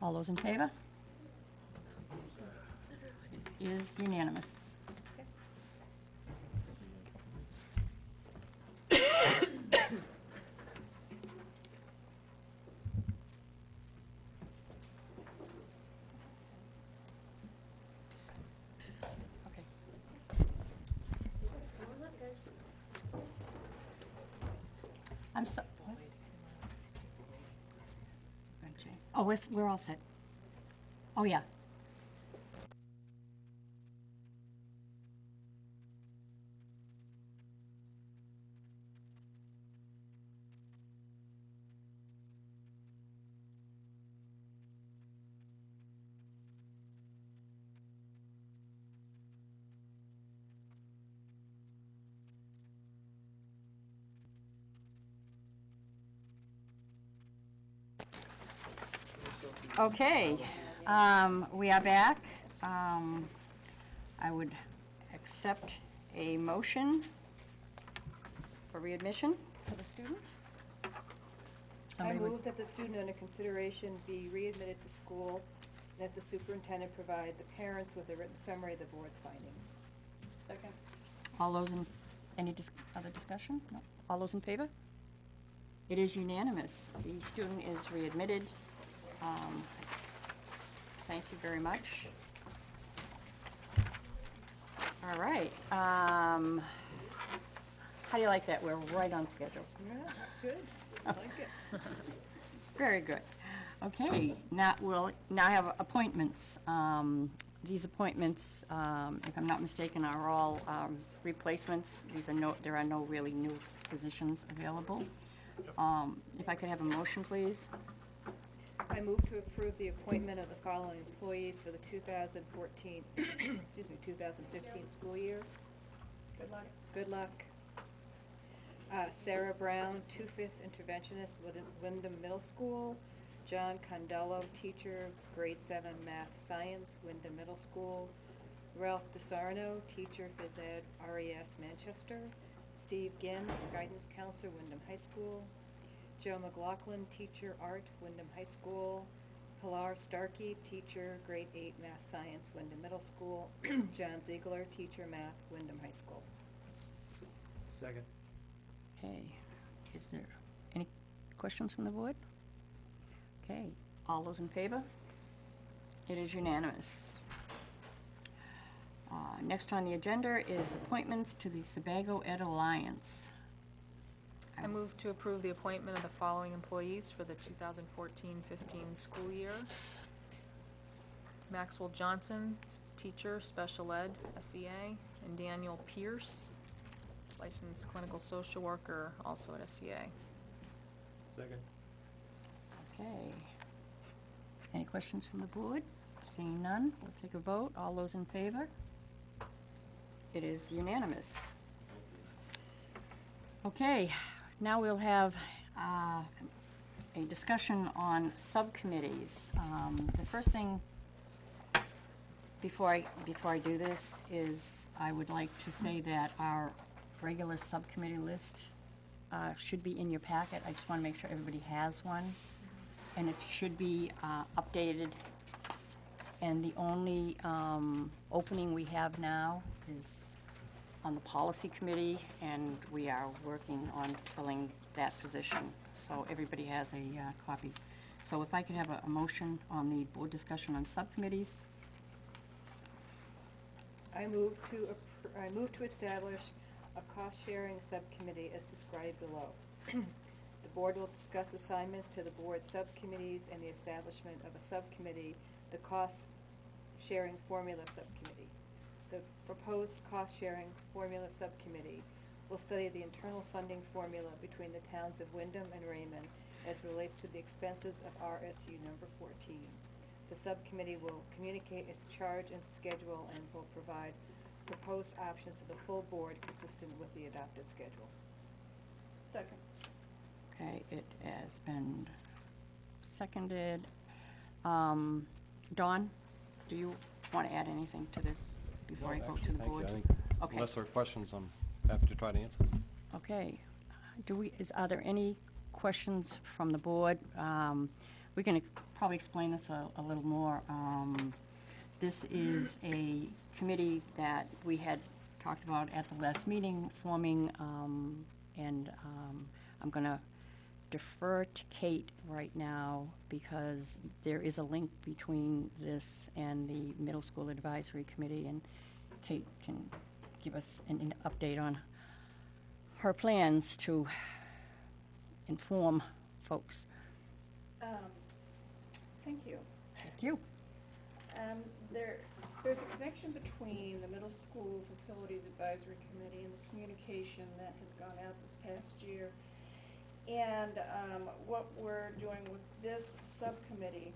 All those in favor? It is unanimous. Okay. I'm so, what? Okay. Oh, if, we're all set. Oh, yeah. Okay, we are back. I would accept a motion for readmission for the student. I Somebody would- move that the student under consideration be readmitted to school, and that the superintendent provide the parents with a written summary of the board's findings. Second. All those in, any other discussion? No. All those in favor? It is unanimous. The student is readmitted. Thank you very much. All right. How do you like that? We're right on schedule. Yeah, that's good. I like it. Very good. Okay, now we'll now have appointments. These appointments, if I'm not mistaken, are all replacements. There are no really new positions available. If I could have a motion, please. I move to approve the appointment of the following employees for the 2014, 2015 school year. Good luck. Good luck. Sarah Brown, 2/5 interventionist, Wyndham Middle School. John Condello, teacher, grade 7 math science, Wyndham Middle School. Ralph DeSarno, teacher, phys ed, RES Manchester. Steve Ginn, guidance counselor, Wyndham High School. Joe McLaughlin, teacher, art, Wyndham High School. Pilar Starkey, teacher, grade 8 math science, Wyndham Middle School. John Ziegler, teacher, math, Wyndham High School. Second. Okay, is there any questions from the board? Okay, all those in favor? It is unanimous. Next on the agenda is appointments to the Sebago Ed Alliance. I move to approve the appointment of the following employees for the 2014-15 school year. Maxwell Johnson, teacher, special ed, SEA, and Daniel Pierce, licensed clinical social worker, also at SEA. Second. Okay. Any questions from the board? Seeing none, we'll take a vote. All those in favor? It is unanimous. Okay, now we'll have a discussion on subcommittees. The first thing, before I do this, is I would like to say that our regular subcommittee list should be in your packet. I just want to make sure everybody has one. And it should be updated. And the only opening we have now is on the policy committee, and we are working on filling that position. So everybody has a copy. So if I could have a motion on the board discussion on subcommittees. I move to establish a cost-sharing subcommittee as described below. The board will discuss assignments to the board subcommittees and the establishment of a subcommittee, the cost-sharing formula subcommittee. The proposed cost-sharing formula subcommittee will study the internal funding formula between the towns of Wyndham and Raymond as relates to the expenses of RSU number 14. The subcommittee will communicate its charge and schedule and will provide proposed options to the full board consistent with the adopted schedule. Second. Okay, it has been seconded. Dawn, do you want to add anything to this? before I No, go actually, to the thank you. board? I think Okay. Unless there are questions, I'm happy to try to answer them. Okay. Are there any questions from the board? We can probably explain this a little more. This is a committee that we had talked about at the last meeting forming, and I'm going to defer to Kate right now because there is a link between this and the Middle School Advisory Committee, and Kate can give us an update on her plans to inform folks. Thank you. Thank you. There's a connection between the Middle School Facilities Advisory Committee and the communication that has gone out this past year. And what we're doing with this subcommittee,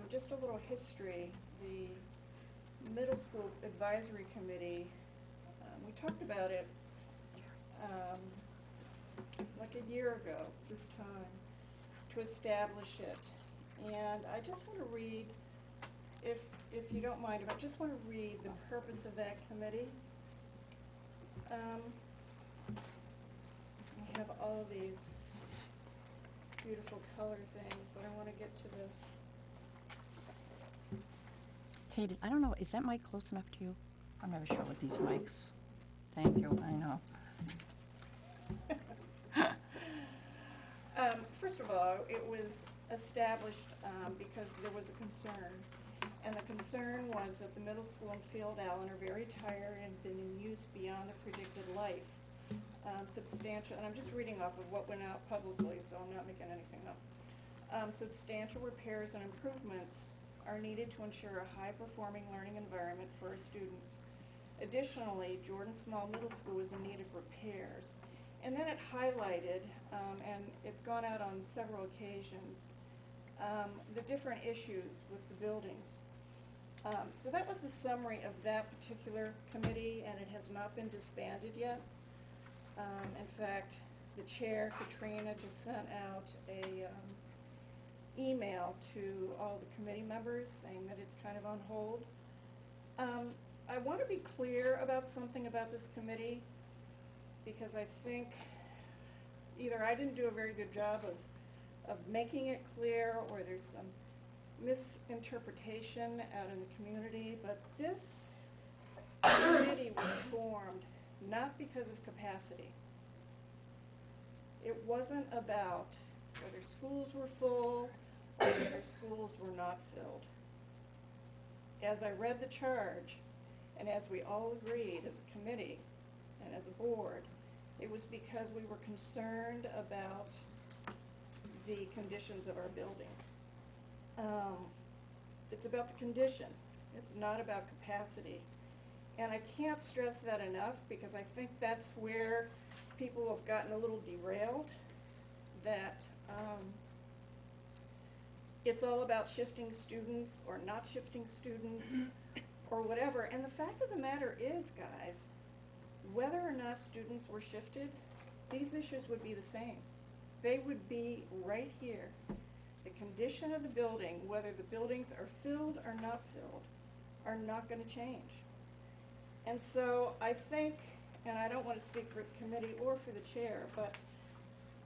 just a little history. The Middle School Advisory Committee, we talked about it like a year ago this time to establish it. And I just want to read, if you don't mind, I just want to read the purpose of that committee. We have all these beautiful color things, but I want to get to the Kate, I don't know, is that mic close enough to you? I'm never sure with these mics. Thank you, I know. First of all, it was established because there was a concern. And the concern was that the middle school and Field Allen are very tired and been in use beyond the predicted life. Substantial, and I'm just reading off of what went out publicly, so I'm not making anything up. Substantial repairs and improvements are needed to ensure a high-performing learning environment for our students. Additionally, Jordan Small Middle School is in need of repairs. And then it highlighted, and it's gone out on several occasions, the different issues with the buildings. So that was the summary of that particular committee, and it has not been disbanded yet. In fact, the chair, Katrina, just sent out a email to all the committee members saying that it's kind of on hold. I want to be clear about something about this committee, because I think either I didn't do a very good job of making it clear, or there's some misinterpretation out in the community, but this committee was formed not because of capacity. It wasn't about whether schools were full or whether schools were not filled. As I read the charge, and as we all agreed as a committee and as a board, it was because we were concerned about the conditions of our building. It's about the condition. It's not about capacity. And I can't stress that enough, because I think that's where people have gotten a little derailed, that it's all about shifting students or not shifting students or whatever. And the fact of the matter is, guys, whether or not students were shifted, these issues would be the same. They would be right here. The condition of the building, whether the buildings are filled or not filled, are not going to change. And so I think, and I don't want to speak for the committee or for the chair, but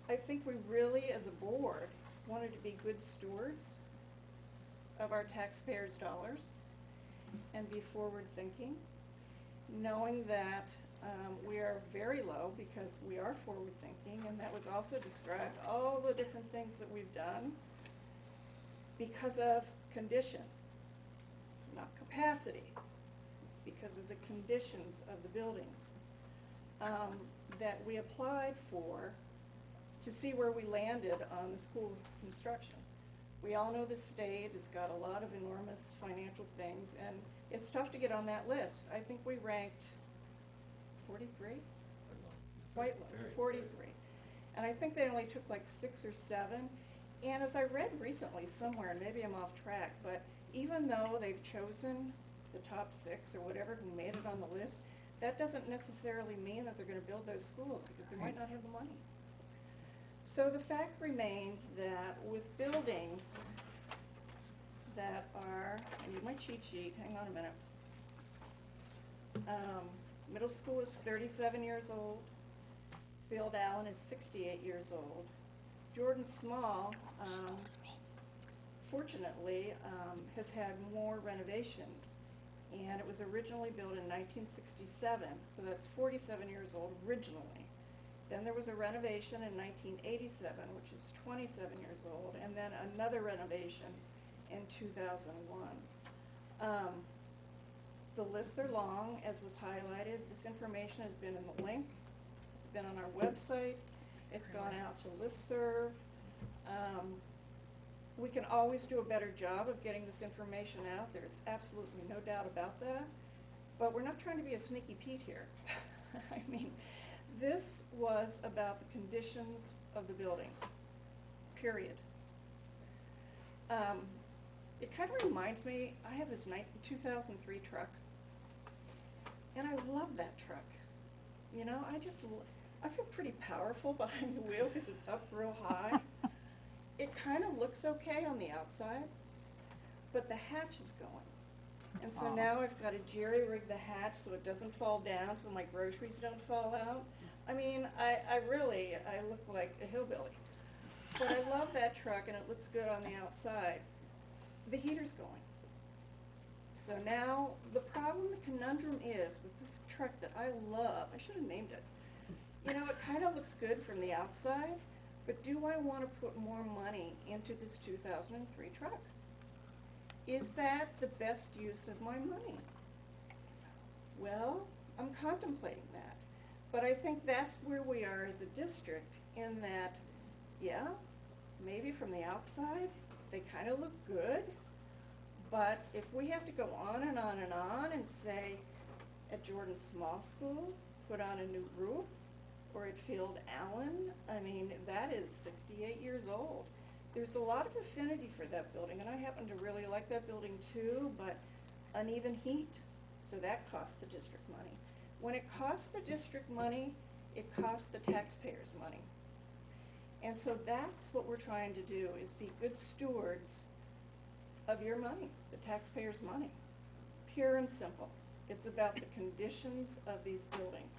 I think we really, as a board, wanted to be good stewards of our taxpayers' dollars and be forward-thinking, knowing that we are very low because we are forward-thinking, and that was also described, all the different things that we've done because of condition, not capacity, because of the conditions of the buildings that we applied for to see where we landed on the school's construction. We all know the state has got a lot of enormous financial things, and it's tough to get on that list. I think we ranked 43? Quite low, 43. And I think they only took like 6 or 7. And as I read recently somewhere, and maybe I'm off track, but even though they've chosen the top 6 or whatever who made it on the list, that doesn't necessarily mean that they're going to build those schools, because they might not have the money. So the fact remains that with buildings that are, I need my cheat sheet, hang on a minute. Middle school is 37 years old. Field Allen is 68 years old. Jordan Small, fortunately, has had more renovations. And it was originally built in 1967, so that's 47 years old originally. Then there was a renovation in 1987, which is 27 years old, and then another renovation in 2001. The lists are long, as was highlighted. This information has been in the link. It's been on our website. It's gone out to listserv. We can always do a better job of getting this information out. There's absolutely no doubt about that. But we're not trying to be a sneaky Pete here. I mean, this was about the conditions of the buildings, period. It kind of reminds me, I have this 2003 truck, and I love that truck. You know, I feel pretty powerful behind the wheel because it's up real high. It kind of looks okay on the outside, but the hatch is going. And so now I've got to jerry-rig the hatch so it doesn't fall down, so my groceries don't fall out. I mean, I look like a hillbilly. But I love that truck, and it looks good on the outside. The heater's going. So now, the problem, the conundrum is, with this truck that I love, I should have named it. You know, it kind of looks good from the outside, but do I want to put more money into this 2003 truck? Is that the best use of my money? Well, I'm contemplating that. But I think that's where we are as a district, in that, yeah, maybe from the outside, they kind of look good, but if we have to go on and on and on and say, at Jordan Small School, put on a new roof, or at Field Allen, I mean, that is 68 years old. There's a lot of affinity for that building, and I happen to really like that building too, but uneven heat, so that costs the district money. When it costs the district money, it costs the taxpayers money. And so that's what we're trying to do, is be good stewards of your money, the taxpayers' money. Pure and simple. It's about the conditions of these buildings.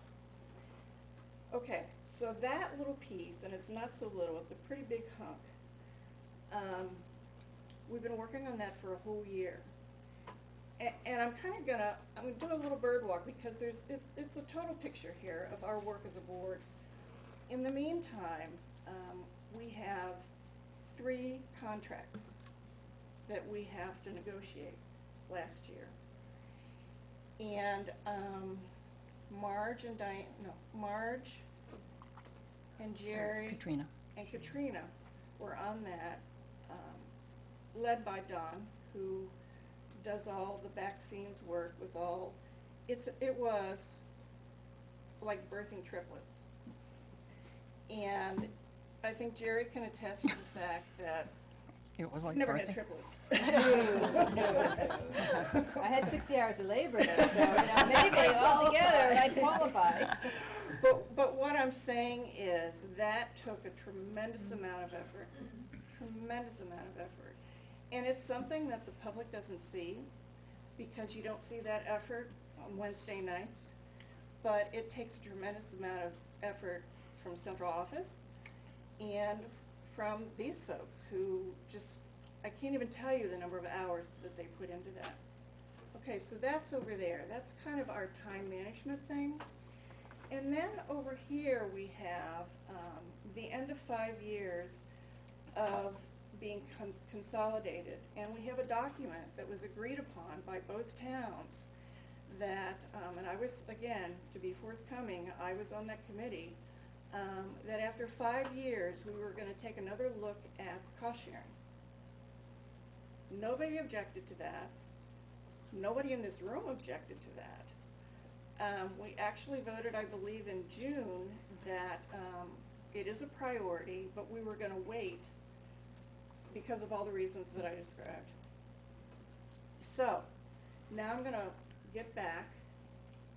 Okay, so that little piece, and it's not so little, it's a pretty big hunk. We've been working on that for a whole year. And I'm gonna do a little bird walk, because it's a total picture here of our work as a board. In the meantime, we have 3 contracts that we have to negotiate last year. And Marge and Jerry Katrina. and Katrina were on that, led by Don, who does all the back scenes work with all, it was like birthing triplets. And I think Jerry can attest to the fact that It was like never birthday. had triplets. I had 60 hours of labor though, so, you know, maybe altogether I'd qualify. But what I'm saying is that took a tremendous amount of effort, tremendous amount of effort. And it's something that the public doesn't see, because you don't see that effort on Wednesday nights. But it takes a tremendous amount of effort from central office and from these folks who just, I can't even tell you the number of hours that they put into that. Okay, so that's over there. That's kind of our time management thing. And then over here we have the end of 5 years of being consolidated. And we have a document that was agreed upon by both towns that, and I was, again, to be forthcoming, I was on that committee, that after 5 years, we were going to take another look at cost sharing. Nobody objected to that. Nobody in this room objected to that. We actually voted, I believe, in June that it is a priority, but we were going to wait because of all the reasons that I described. So, now I'm going to get back.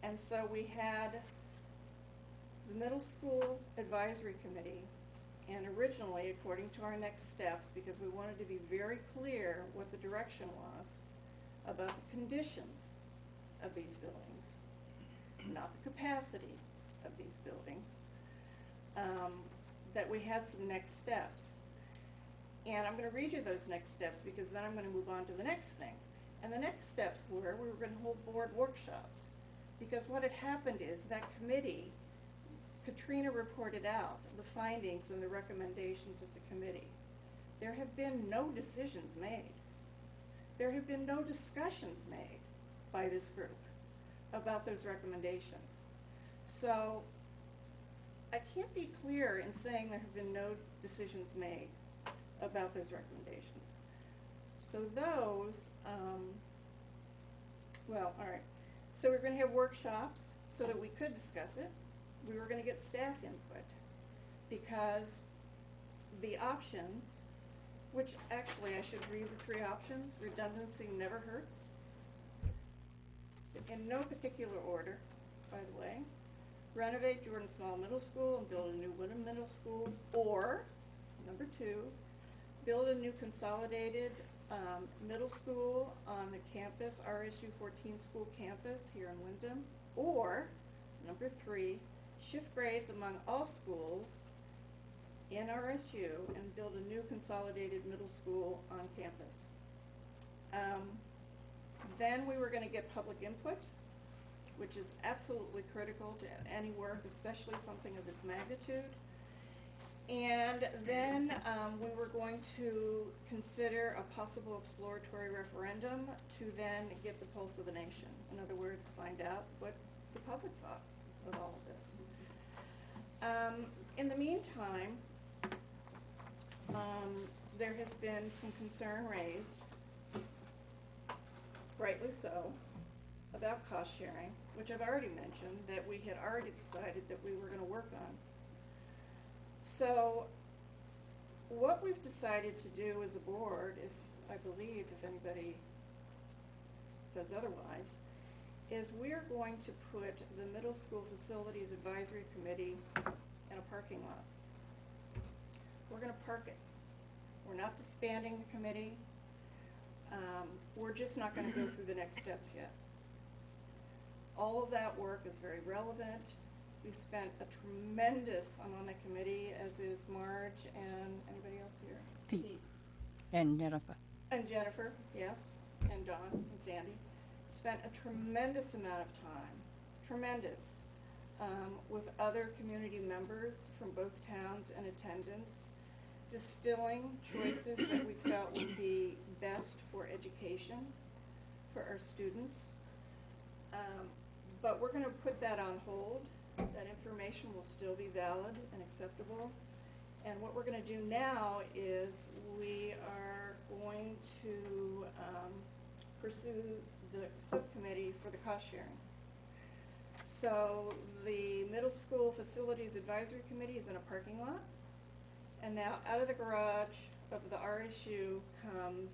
And so we had the middle school advisory committee, and originally, according to our next steps, because we wanted to be very clear what the direction was about the conditions of these buildings, not the capacity of these buildings, that we had some next steps. And I'm gonna read you those next steps, because then I'm gonna move on to the next thing. And the next steps were, we were gonna hold board workshops. Because what had happened is that committee, Katrina reported out the findings and the recommendations of the committee. There have been no decisions made. There have been no discussions made by this group about those recommendations. So I can't be clear in saying there have been no decisions made about those recommendations. So those, well, all right. So we're gonna have workshops so that we could discuss it. We were gonna get staff input, because the options, which actually I should read the three options. Redundancy never hurts. In no particular order, by the way. Renovate Jordan Small Middle School and build a new Wyndham Middle School, or, number 2, build a new consolidated middle school on the campus, RSU14 school campus here in Wyndham, or, number 3, shift grades among all schools in RSU and build a new consolidated middle school on campus. Then we were going to get public input, which is absolutely critical to any work, especially something of this magnitude. And then we were going to consider a possible exploratory referendum to then get the pulse of the nation. In other words, find out what the public thought of all of this. In the meantime, there has been some concern raised, rightly so, about cost sharing, which I've already mentioned, that we had already decided that we were going to work on. So what we've decided to do as a board, I believe if anybody says otherwise, is we're going to put the Middle School Facilities Advisory Committee in a parking lot. We're going to park it. We're not disbanding the committee. We're just not going to go through the next steps yet. All of that work is very relevant. We spent a tremendous, I'm on the committee, as is Marge and anybody else here? Pete. And Jennifer. And Jennifer, yes, and Dawn and Sandy. Spent a tremendous amount of time, with other community members from both towns in attendance, distilling choices that we felt would be best for education for our students. But we're going to put that on hold. That information will still be valid and acceptable. And what we're going to do now is we are going to pursue the subcommittee for the cost sharing. So the Middle School Facilities Advisory Committee is in a parking lot. And now out of the garage of the RSU comes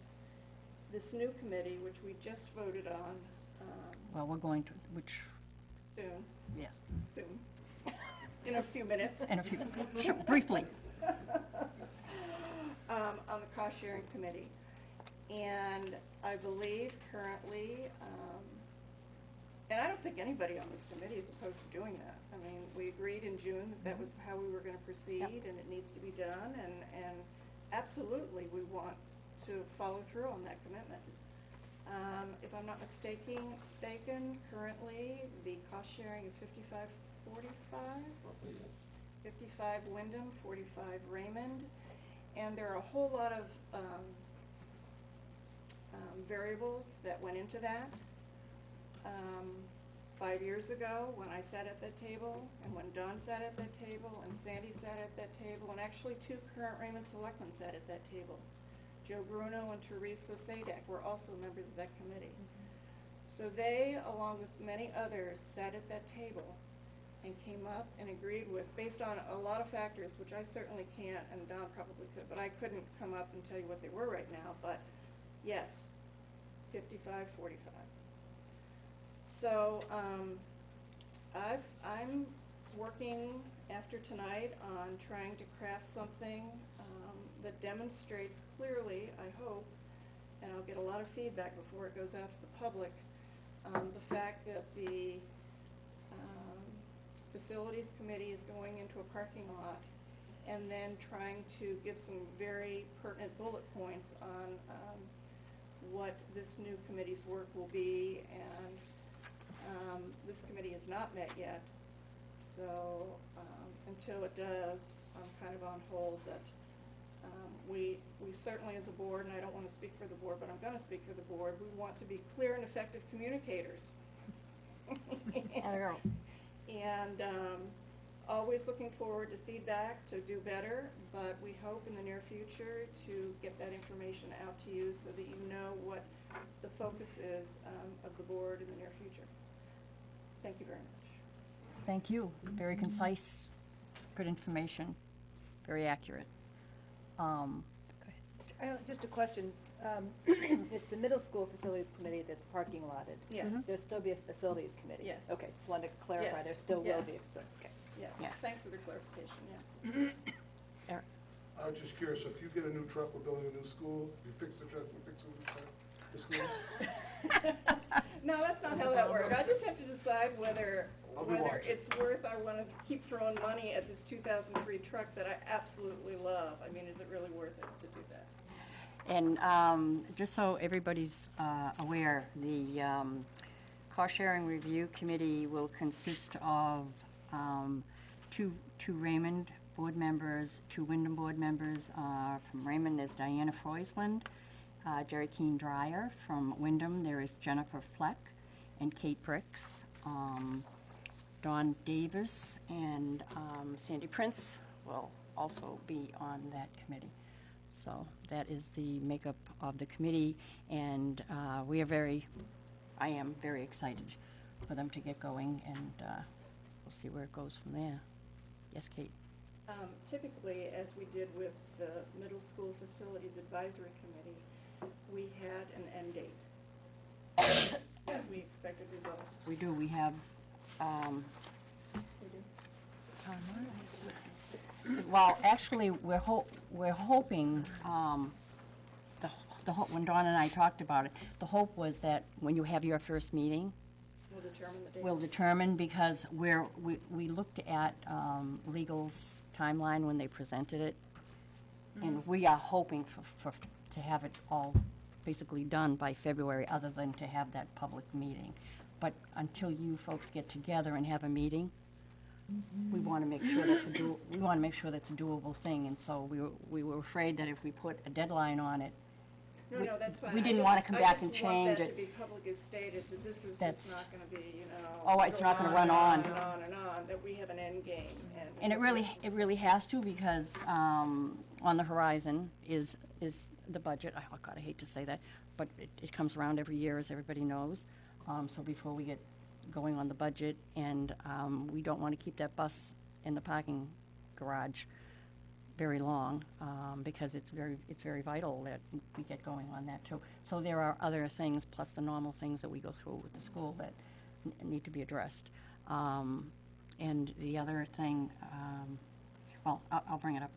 this new committee, which we just voted on Well, we're going to, which, soon, yes, in a few minutes. and a few, sure, briefly. On the cost sharing committee. And I believe currently, and I don't think anybody on this committee is opposed to doing that. I mean, we agreed in June that that was how we were going to proceed, and it needs to be done, and absolutely we want to follow through on that commitment. If I'm not mistaken, currently the cost sharing is 55-45, 55 Wyndham, 45 Raymond, and there are a whole lot of variables that went into that. 5 years ago, when I sat at that table, and when Dawn sat at that table, and Sandy sat at that table, and actually 2 current Raymond selectmen sat at that table. Joe Bruno and Teresa Sadak were also members of that committee. So they, along with many others, sat at that table and came up and agreed with, based on a lot of factors, which I certainly can't, and Don probably could, but I couldn't come up and tell you what they were right now, but yes, 55-45. So I'm working after tonight on trying to craft something that demonstrates clearly, I hope, and I'll get a lot of feedback before it goes out to the public, the fact that the facilities committee is going into a parking lot and then trying to get some very pertinent bullet points on what this new committee's work will be, and this committee has not met yet. So until it does, I'm kind of on hold that we certainly as a board, and I don't want to speak for the board, but I'm going to speak for the board, we want to be clear and effective communicators. And always looking forward to feedback to do better, but we hope in the near future to get that information out to you so that you know what the focus is of the board in the near future. Thank you very much. Thank you. Very concise, good information, very accurate. Just a question. It's the middle school facilities committee that's parking lotted. Yes. There'll still be a facilities committee? Yes. Okay, just wanted to clarify, Yes. there still will Yes. be, so, okay. Yes. Yes. Thanks for the clarification, yes. Eric? I was just curious, if you get a new truck, we're building a new school, you fix the truck, we fix the school? No, that's not how that works. I just have to decide whether I'll be watching. it's worth, I want to keep throwing money at this 2003 truck that I absolutely love. I mean, is it really worth it to do that? And just so everybody's aware, the Cost Sharing Review Committee will consist of two Raymond board members, two Wyndham board members. From Raymond, there's Diana Freusland, Jerry Keene Dreyer. From Wyndham, there is Jennifer Fleck and Kate Bricks. Dawn Davis and Sandy Prince will also be on that committee. So that is the makeup of the committee, and I am very excited for them to get going, and we'll see where it goes from there. Yes, Kate? Typically, as we did with the Middle School Facilities Advisory Committee, we had an end date. And we expected results. We do, we have, We do. well, actually, we're hoping, when Dawn and I talked about it, the hope was that when you have your first meeting, We'll determine the date. we'll determine, because we looked at legal's timeline when they presented it, and we are hoping to have it all basically done by February, other than to have that public meeting. But until you folks get together and have a meeting, we want to make sure that's a doable thing, and so we were afraid that if we put a deadline on it, No, that's fine. we I didn't just- want to come back and I change just want that it. to be publicly stated, that this is That's- just not going to be, Oh, it's not gonna go run on. And on and on, that we have an end game. And it really has to, because on the horizon is the budget. Oh, God, I hate to say that, but it comes around every year, as everybody knows. So before we get going on the budget, and we don't want to keep that bus in the parking garage very long, because it's very vital that we get going on that too. So there are other things, plus the normal things that we go through with the school, that need to be addressed. And the other thing, well, I'll bring it up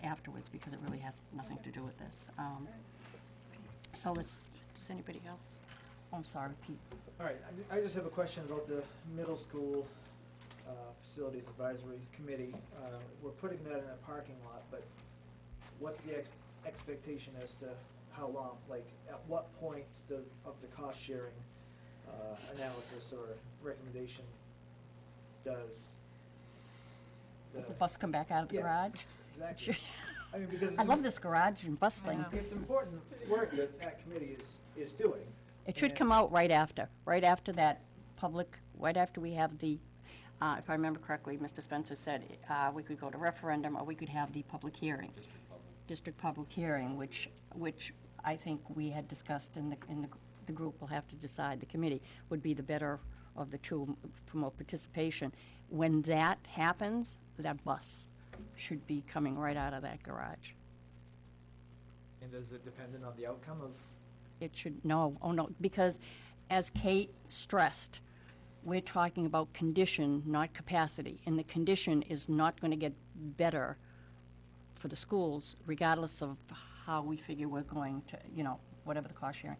afterwards, because it really has nothing to do with this. So does anybody else? Oh, I'm sorry, Pete. All right, I just have a question about the middle school facilities advisory committee. We're putting that in a parking lot, but what's the expectation as to how long? Like, at what points of the cost sharing analysis or recommendation does Does the bus come back out of the Yeah. garage? Exactly. I mean, because I love this garage and bus thing. it's important work that that committee is doing. It should And- come out right after that public, right after we have the, if I remember correctly, Mr. Spencer said we could go to referendum, or we could have the public hearing. District public hearing, which I think we had discussed in the group will have to decide, the committee, would be the better of the two for more participation. When that happens, that bus should be coming right out of that garage. And is it dependent on the outcome of? It should, no, because as Kate stressed, we're talking about condition, not capacity, and the condition is not going to get better for the schools, regardless of how we figure we're going to, whatever the cost sharing.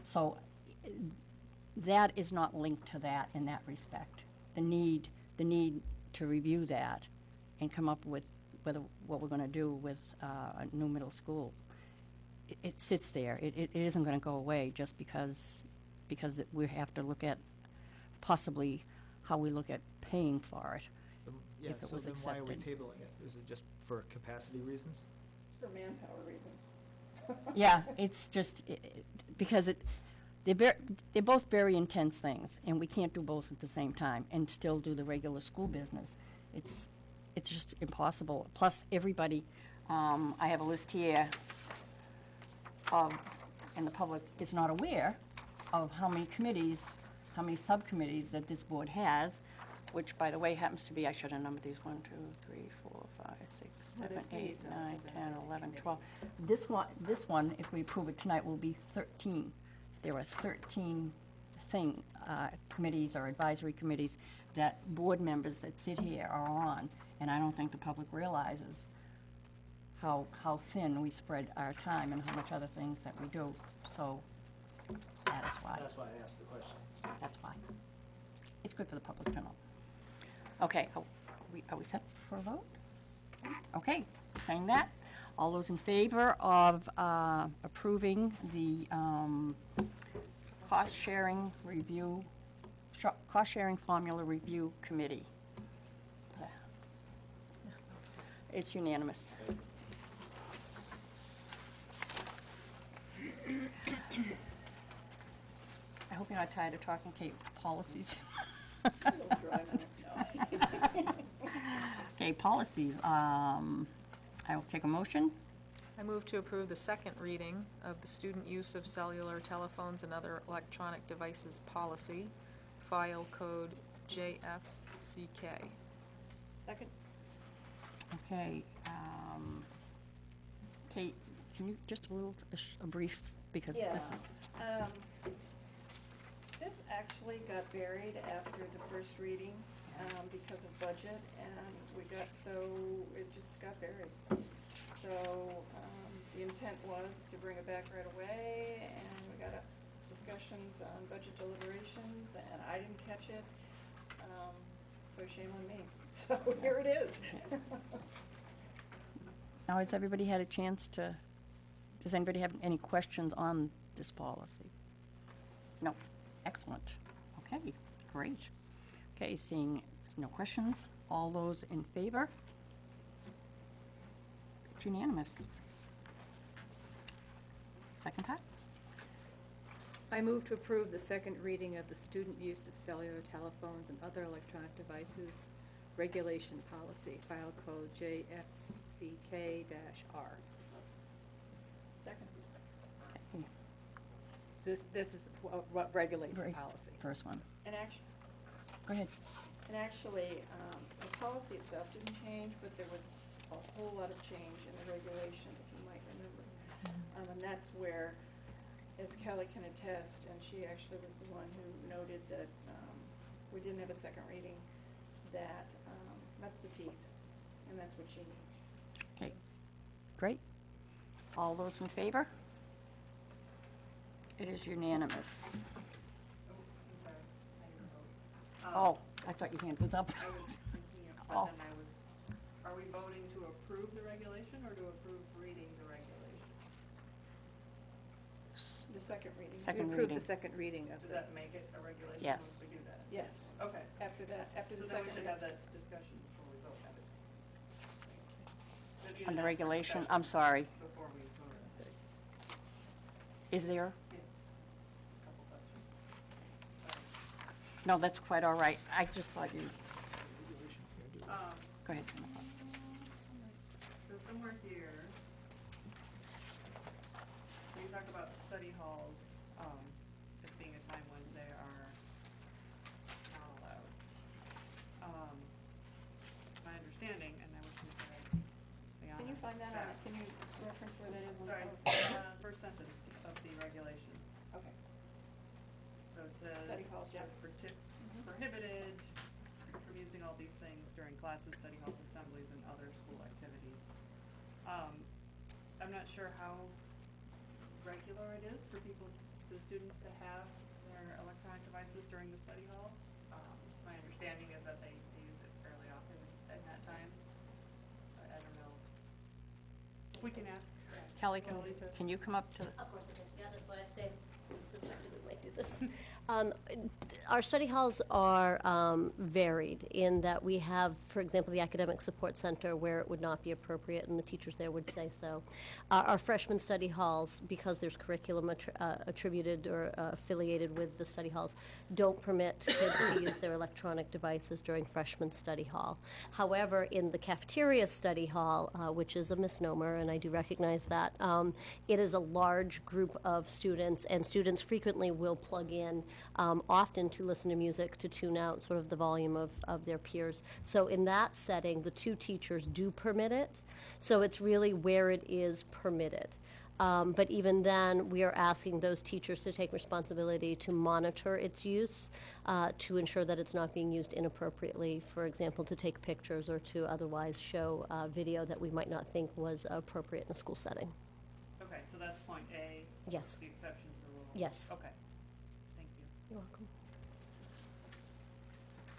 So that is not linked to that in that respect. The need to review that and come up with what we're gonna do with a new middle school. It sits there. It isn't gonna go away just because we have to look at possibly how we look at paying for it. Yeah, If it so was then why are we accepted. tabling it? Is it just for capacity reasons? It's for manpower reasons. Yeah, it's just, because they're both very intense things, and we can't do both at the same time and still do the regular school business. It's just impossible. Plus, everybody, I have a list here of, and the public is not aware of how many committees, how many subcommittees that this board has, which, by the way, happens to be, I should have numbered these, 1, 2, 3, 4, 5, 6, Well, 7, there's 8, these, 9, those are 10, the 11, committees. 12. This one, if we approve it tonight, will be 13. There are 13 committees or advisory committees that board members that sit here are on, and I don't think the public realizes how thin we spread our time and how much other things that we do. So that is why. That's why I asked the question. That's why. It's good for the public to know. Okay, are we set for a vote? Okay, saying that, all those in favor of approving the cost-sharing formula review committee? It's unanimous. I hope you're not tired of talking, Kate, policies. Okay, policies. I will take a motion. I move to approve the second reading of the student use of cellular telephones and other electronic devices policy, file code JFCK. Second? Okay, Kate, can you just a brief, because this is, This actually got buried after the first reading, because of budget, and it just got buried. So, the intent was to bring it back right away, and we got discussions on budget deliberations, and I didn't catch it, so shame on me. So here it is. now has everybody had a chance to, does anybody have any questions on this policy? No, excellent. Okay, great. Okay, seeing no questions, all those in favor? It's unanimous. Second part? I move to approve the second reading of the student use of cellular telephones and other electronic devices regulation policy, file code JFCK-R. Second. Okay, This is what regulates the Right. policy. first one. And actually, Go ahead. the policy itself didn't change, but there was a whole lot of change in the regulation, if you might remember. And that's where, as Kelly can attest, and she actually was the one who noted that we didn't have a second reading, that that's the teeth, and that's what she needs. Okay, great. All those in favor? It is unanimous. Oh, I thought your hand was up. I was thinking of, Oh. but then are we voting to approve the regulation or to approve reading the regulation? The second reading. Second We approve reading. the second reading of Does the, that make it a regulation Yes. once we do that? Yes, Okay. after the So second then we should reading. have that discussion before we vote, have it. Should you On the have regulation, discussion I'm sorry, Before we vote on it? is there? Yes. Couple questions. No, that's quite all right. I just thought you, Um, go ahead. So somewhere here, we talk about study halls as being a time when they are not allowed. My understanding, and I wish we could have the Can you honor find that back. Can you reference where that is on the Sorry, policy? first sentence of the regulation. Okay. So it says. Study halls, yeah. Prohibited from using all these things during classes, study halls, assemblies, and other school activities. I'm not sure how regular it is for the students to have their electronic devices during the study halls. My understanding is that they use it fairly often. time. I don't know. We can ask Kelly, Kelly to. can you come up to, Of course I can. Yeah, that's why I stayed. Suspected we might do this. Our study halls are varied in that we have, for example, the Academic Support Center where it would not be appropriate, and the teachers there would say so. Our freshman study halls, because there's curriculum attributed or affiliated with the study halls, don't permit kids to use their electronic devices during freshman study hall. However, in the cafeteria study hall, which is a misnomer, and I do recognize that, it is a large group of students, and students frequently will plug in, often to listen to music, to tune out sort of the volume of their peers. So in that setting, the two teachers do permit it. So it's really where it is permitted. But even then, we are asking those teachers to take responsibility to monitor its use, to ensure that it's not being used inappropriately, for example, to take pictures or to otherwise show video that we might not think was appropriate in a school setting. Okay, so that's point A. Yes. The exception to the rule. Yes. Okay. Thank you. You're welcome.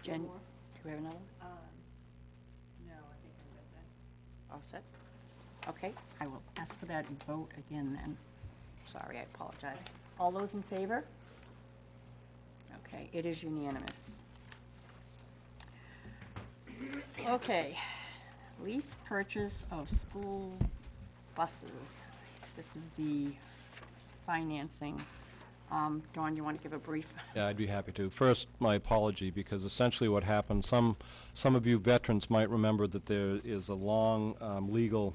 Jen, do more? we have another? No, I think I'm good then. All set? Okay, I will ask for that vote again then. Sorry, I apologize. All those in favor? Okay, it is unanimous. Okay, lease purchase of school buses. This is the financing. Dawn, you want to give a brief? Yeah, I'd be happy to. First, my apology, because essentially what happened, some of you veterans might remember that there is a long legal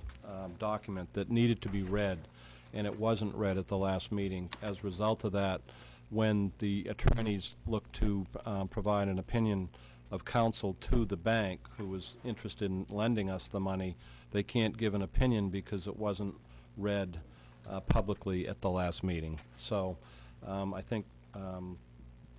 document that needed to be read, and it wasn't read at the last meeting. As a result of that, when the attorneys looked to provide an opinion of counsel to the bank who was interested in lending us the money, they can't give an opinion because it wasn't read publicly at the last meeting. So I think,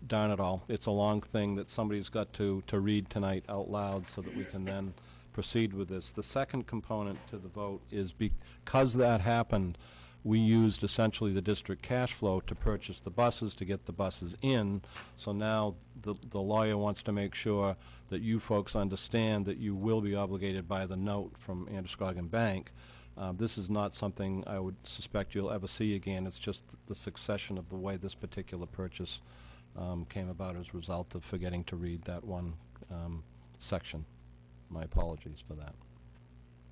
darn it all, it's a long thing that somebody's got to read tonight out loud so that we can then proceed with this. The second component to the vote is because that happened, we used essentially the district cash flow to purchase the buses, to get the buses in. So now the lawyer wants to make sure that you folks understand that you will be obligated by the note from Androscoggin Bank. This is not something I would suspect you'll ever see again. It's just the succession of the way this particular purchase came about as a result of forgetting to read that one section. My apologies for that.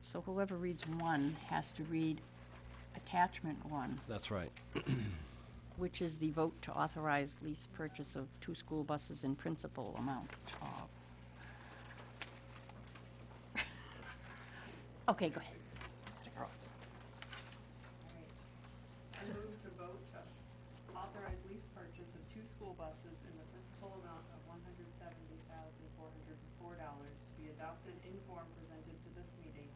So whoever reads one has to read attachment one, That's right. which is the vote to authorize lease purchase of 2 school buses in principal amount of. Okay, go ahead. I move to vote to authorize lease purchase of 2 school buses in the principal amount of $170,404 to be adopted in form presented to this meeting,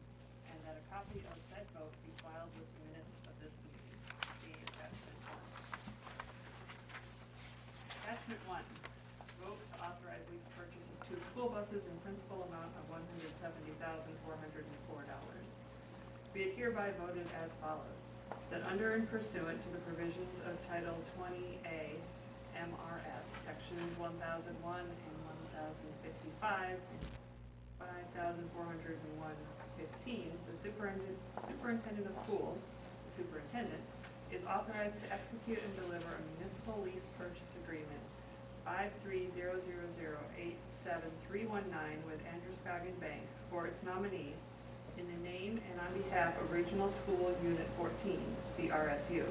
and that a copy of said vote be filed with the minutes of this meeting. See attachment 1. Attachment 1, vote to authorize lease purchase of 2 school buses in principal amount of $170,404. Be it hereby voted as follows: that under and pursuant to the provisions of Title 20A MRS, Sections 1001 and 1055 and 5401.15, the superintendent of schools, the superintendent, is authorized to execute and deliver a municipal lease purchase agreement 530087319 with Androscoggin Bank for its nominee in the name and on behalf of Regional School Unit 14, the RSU,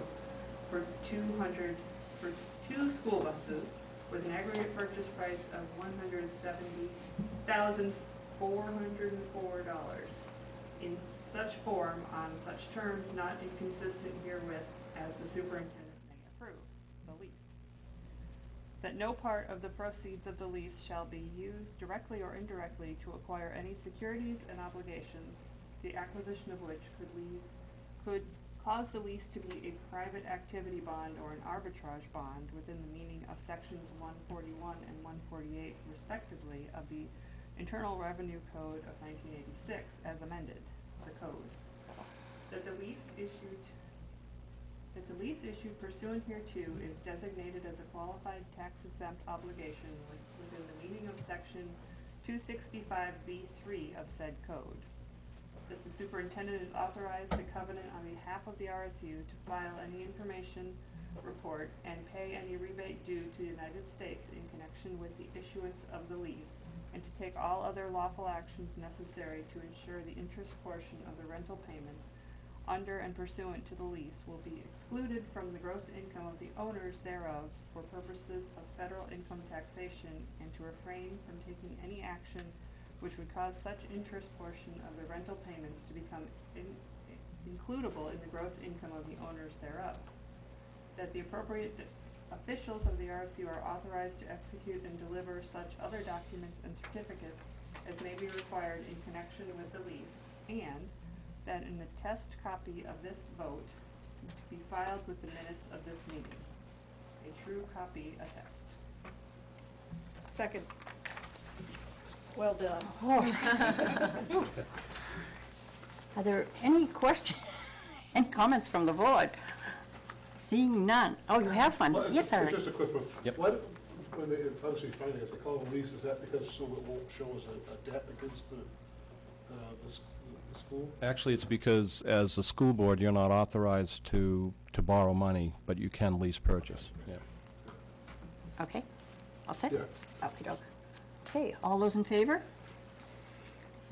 for 2 school buses with an aggregate purchase price of $170,404 in such form on such terms not inconsistent herewith as the superintendent may approve the lease. That no part of the proceeds of the lease shall be used directly or indirectly to acquire any securities and obligations, the acquisition of which could cause the lease to be a private activity bond or an arbitrage bond within the meaning of sections 141 and 148 respectively of the Internal Revenue Code of 1986 as amended, the code. That the lease issued pursuant hereto is designated as a qualified tax-exempt obligation within the meaning of section 265B3 of said code. That the superintendent is authorized to covenant on behalf of the RSU to file any information report and pay any rebate due to the United States in connection with the issuance of the lease, and to take all other lawful actions necessary to ensure the interest portion of the rental payments under and pursuant to the lease will be excluded from the gross income of the owners thereof for purposes of federal income taxation, and to refrain from taking any action which would cause such interest portion of the rental payments to become includable in the gross income of the owners thereof. That the appropriate officials of the RSU are authorized to execute and deliver such other documents and certificates as may be required in connection with the lease, and that an attest copy of this vote be filed with the minutes of this meeting. A true copy attest. Second. Well done. Are there any questions and comments from the board? Seeing none. Oh, you have one? Well, Yes, Eric. It's just a quick one. Yep. Why, when they, obviously finance, they call it a lease, is that because so it won't show as a debt against the school? Actually, it's because as a school board, you're not authorized to borrow money, but you can lease purchase. Yeah. Okay. All set? Yeah. Okey-doke. Okay, all those in favor?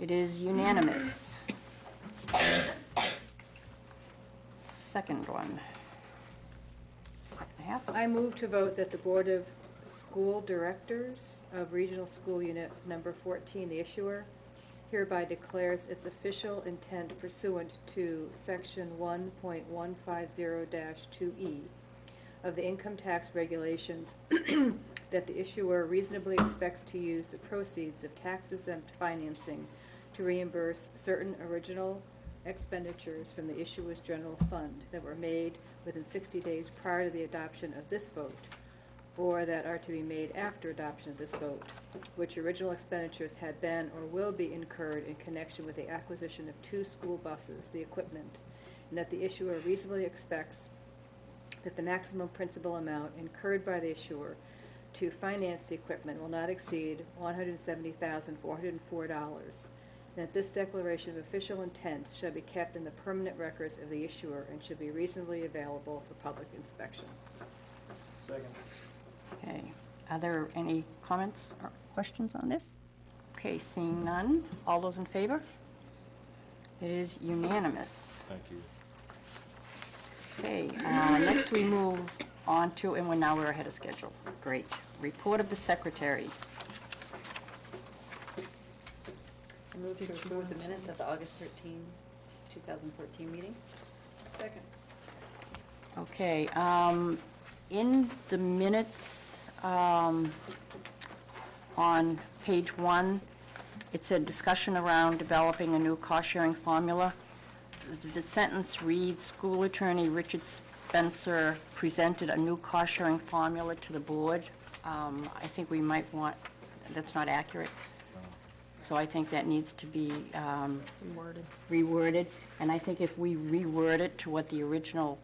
It is unanimous. Second one. Second half. I move to vote that the Board of School Directors of Regional School Unit Number 14, the issuer, hereby declares its official intent pursuant to Section 1.150-2E of the Income Tax Regulations that the issuer reasonably expects to use the proceeds of tax-exempt financing to reimburse certain original expenditures from the issuer's general fund that were made within 60 days prior to the adoption of this vote, or that are to be made after adoption of this vote, which original expenditures had been or will be incurred in connection with the acquisition of 2 school buses, the equipment, and that the issuer reasonably expects that the maximum principal amount incurred by the issuer to finance the equipment will not exceed $170,404, and that this declaration of official intent shall be kept in the permanent records of the issuer and should be reasonably available for public inspection. Second. Okay, are there any comments or questions on this? Okay, seeing none, all those in favor? It is unanimous. Thank you. Okay, next we move on to, and we're ahead of schedule. Great. Report of the secretary. I move to approve the minutes of the August 13, 2014 meeting. Second. Okay, in the minutes, on page 1, it said discussion around developing a new cost-sharing formula. The sentence reads, school attorney Richard Spencer presented a new cost-sharing formula to the board. I think we might want, that's not accurate. So I think that needs to be reworded. And I think if we reword it to what the original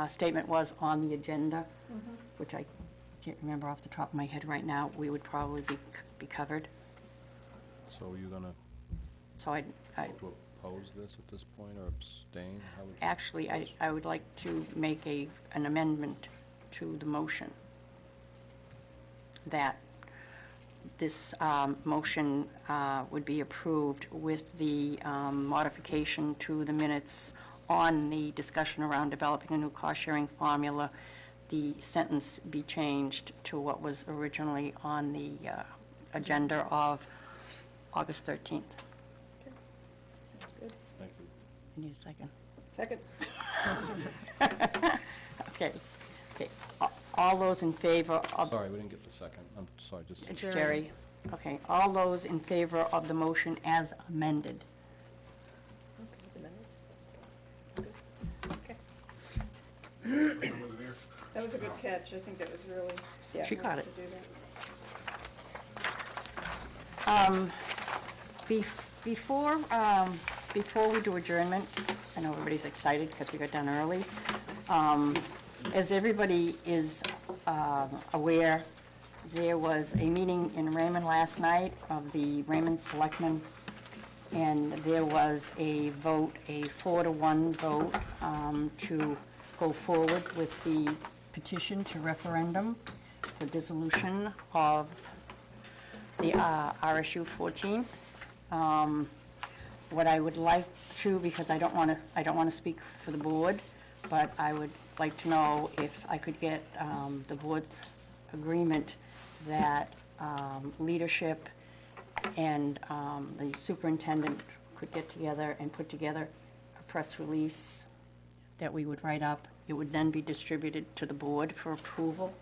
statement was on the agenda, which I can't remember off the top of my head right now, we would probably be covered. So are you going So I to oppose this at this point, or abstain? How would you actually, propose? I would like to make an amendment to the motion, that this motion would be approved with the modification to the minutes on the discussion around developing a new cost-sharing formula. The sentence be changed to what was originally on the agenda of August 13th. Sounds good. Thank you. I need a second. Second. Okay. All those in favor of... Sorry, we didn't get the second. I'm sorry, just... It's Jerry. Okay, all those in favor of the motion as amended? Okay, it's amended. Okay. That was a good catch. I think that was really. She caught it. To do that. Before we do adjournment, I know everybody's excited because we got done early. As everybody is aware, There was a meeting in Raymond last night of the Raymond Selectmen, and there was a vote, a 4-to-1 vote, to go forward with the petition to referendum for dissolution of the RSU14. What I would like to, because I don't want to speak for the board, but I would like to know if I could get the board's agreement that leadership and the superintendent could get together and put together a press release that we would write up. It would then be distributed to the board for approval,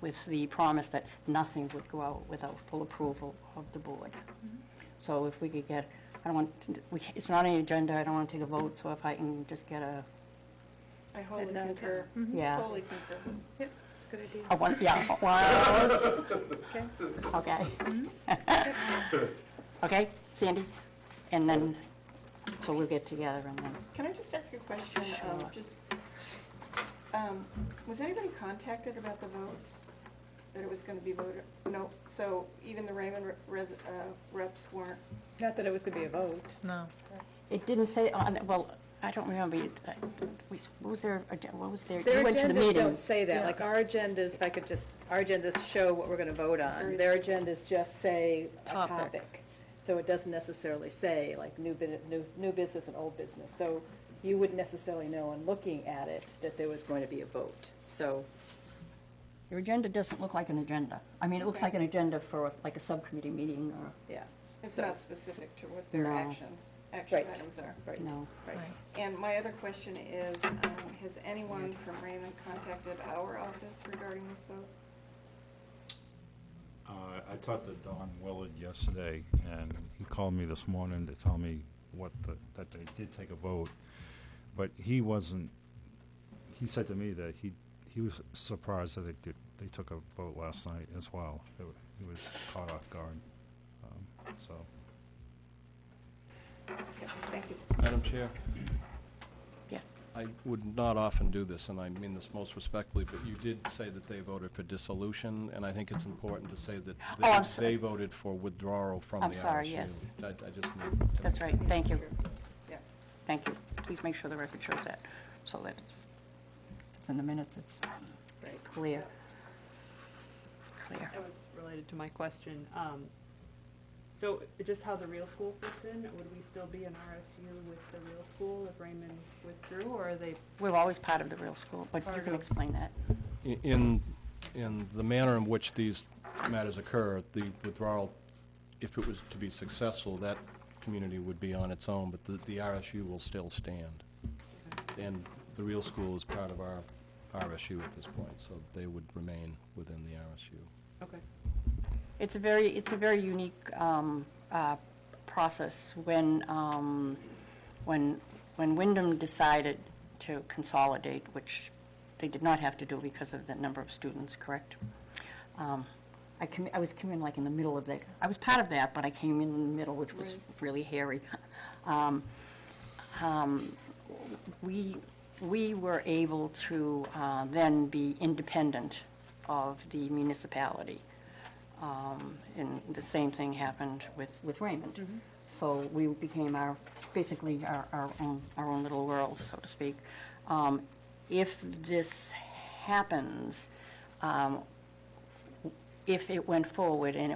with the promise that nothing would go out without full approval of the board. So if we could get, I don't want, it's not on the agenda, I don't want to take a vote, so if I can just get a, I wholly Add that. concur. yeah. Wholly concur. Yep, it's a good idea. I want, yeah, well, Okay. okay. Okay, Sandy? And then, so we'll get together and then, Can I just ask a question? Sure. Was anybody contacted about the vote? That it was going to be voted? No, so even the Raymond reps weren't? Not that it was going to be a vote. No. it didn't say, well, I don't remember, what was their, you Their went to the agendas meeting. don't say that, Yeah. like our agendas, if I could just, our agendas show what we're gonna vote on. Their agendas just say a Topic. topic. So it doesn't necessarily say like new business and old business. So you wouldn't necessarily know in looking at it that there was going to be a vote. So, Your agenda doesn't look like an agenda. I mean, it looks Okay. like an agenda for like a subcommittee meeting or, yeah. It's So- not specific to what their No. action Right. items are. Right, no. right. And my other question is, has anyone from Raymond contacted our office regarding this vote? I talked to Don Willard yesterday, and he called me this morning to tell me that they did take a vote, but he wasn't, he said to me that he was surprised that they took a vote last night as well. He was caught off guard, so. Okay, thank you. Madam Chair, Yes. I would not often do this, and I mean this most respectfully, but you did say that they voted for dissolution, and I think it's important to say that Oh, I'm sorry. they voted for withdrawal from the I'm RSU. sorry, yes. I just need to That's make right, thank you. Yeah. Thank you. Please make sure the record shows that, so that it's in the minutes, it's clear. Clear. That was related to my question. So just how the real school fits in, would we still be an RSU with the real school if Raymond withdrew, or are they? We're always part of the real school, but Part you of can it. explain that. In the manner in which these matters occur, the withdrawal, if it was to be successful, that community would be on its own, but the RSU will still stand. And the real school is part of our RSU at this point, so they would remain within the RSU. Okay. It's a very unique process. When Wyndham decided to consolidate, which they did not have to do because of the number of students, correct? I was coming like in the middle of that. I was part of that, but I came in the middle, which was really hairy. We were able to then be independent of the municipality. And the same thing happened with Raymond. So we became basically our own little world, so to speak. If this happens, if it went forward and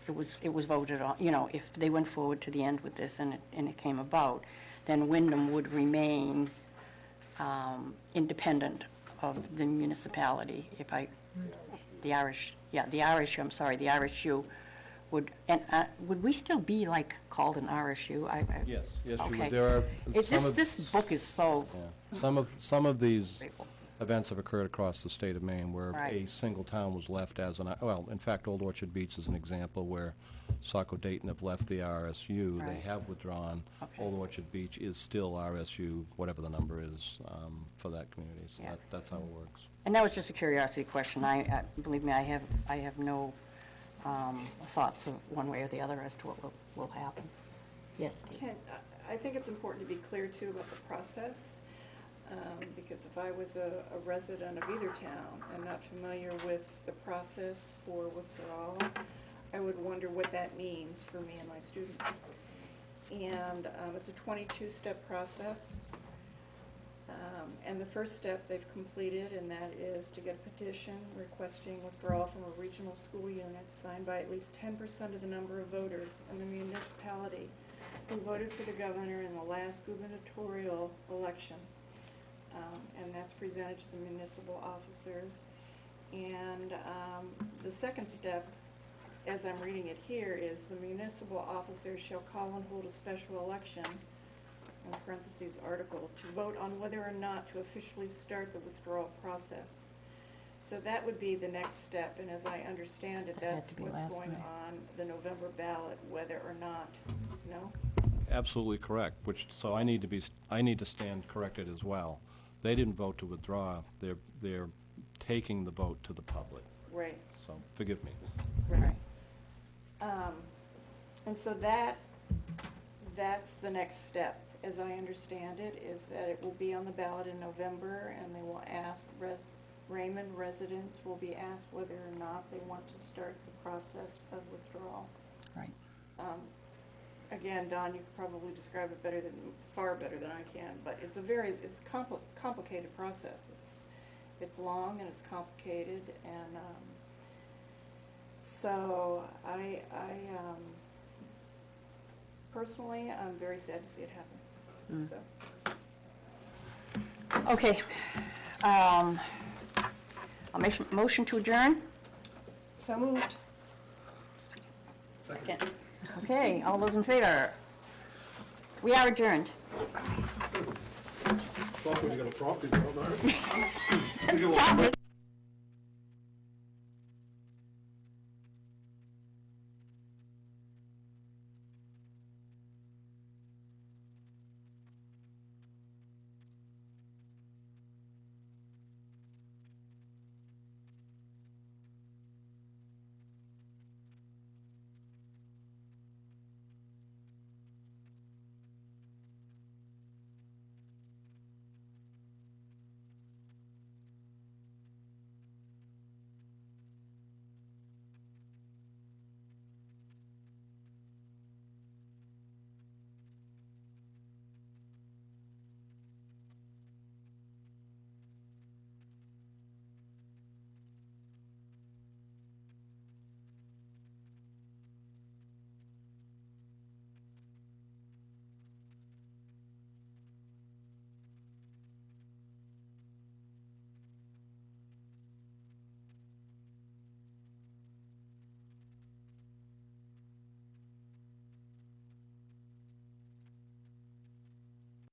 it was voted on, if they went forward to the end with this and it came about, then Wyndham would remain independent of the municipality. The RSU would, and would we still be like called an RSU? Yes, you Okay. would. There are some of... This book is so Yeah. Some of these grateful. events have occurred across the state of Maine where Right. a single town was left as well, in fact, Old Orchard Beach is an example where Saco Dayton have left the RSU. They Right. have withdrawn. Okay. Old Orchard Beach is still RSU, whatever the number is, for that community. So Yeah. that's how it works. And that was just a curiosity question. Believe me, I have no thoughts of one way or the other as to what will happen. Yes, Kate? I think it's important to be clear, too, about the process. because if I was a resident of either town and not familiar with the process for withdrawal, I would wonder what that means for me and my students. And it's a 22-step process. And the first step they've completed, and that is to get a petition requesting withdrawal from a regional school unit signed by at least 10% of the number of voters in the municipality who voted for the governor in the last gubernatorial election. And that's presented to the municipal officers. And the second step, as I'm reading it here, is the municipal officers shall call and hold a special election, in parentheses article, to vote on whether or not to officially start the withdrawal process. So that would be the next step, and as I understand it, That had that's to be what's last going May. on the November ballot, whether or not, no? Absolutely correct, so I need to stand corrected as well. They didn't vote to withdraw, they're taking the vote to the public, Right, so forgive me. right. And so that's the next step, as I understand it, is that it will be on the ballot in November, and they will ask, Raymond residents will be asked whether or not they want to start the process of withdrawal. Right. Again, Don, you could probably describe it far better than I can, but it's complicated process. It's long and it's complicated, and so I personally, I'm very sad to see it happen. So. Okay. I'll make a motion to adjourn. So moved. Second. Okay, all those in favor? We are adjourned. Thought when you got a trophy, well, no. Stop it.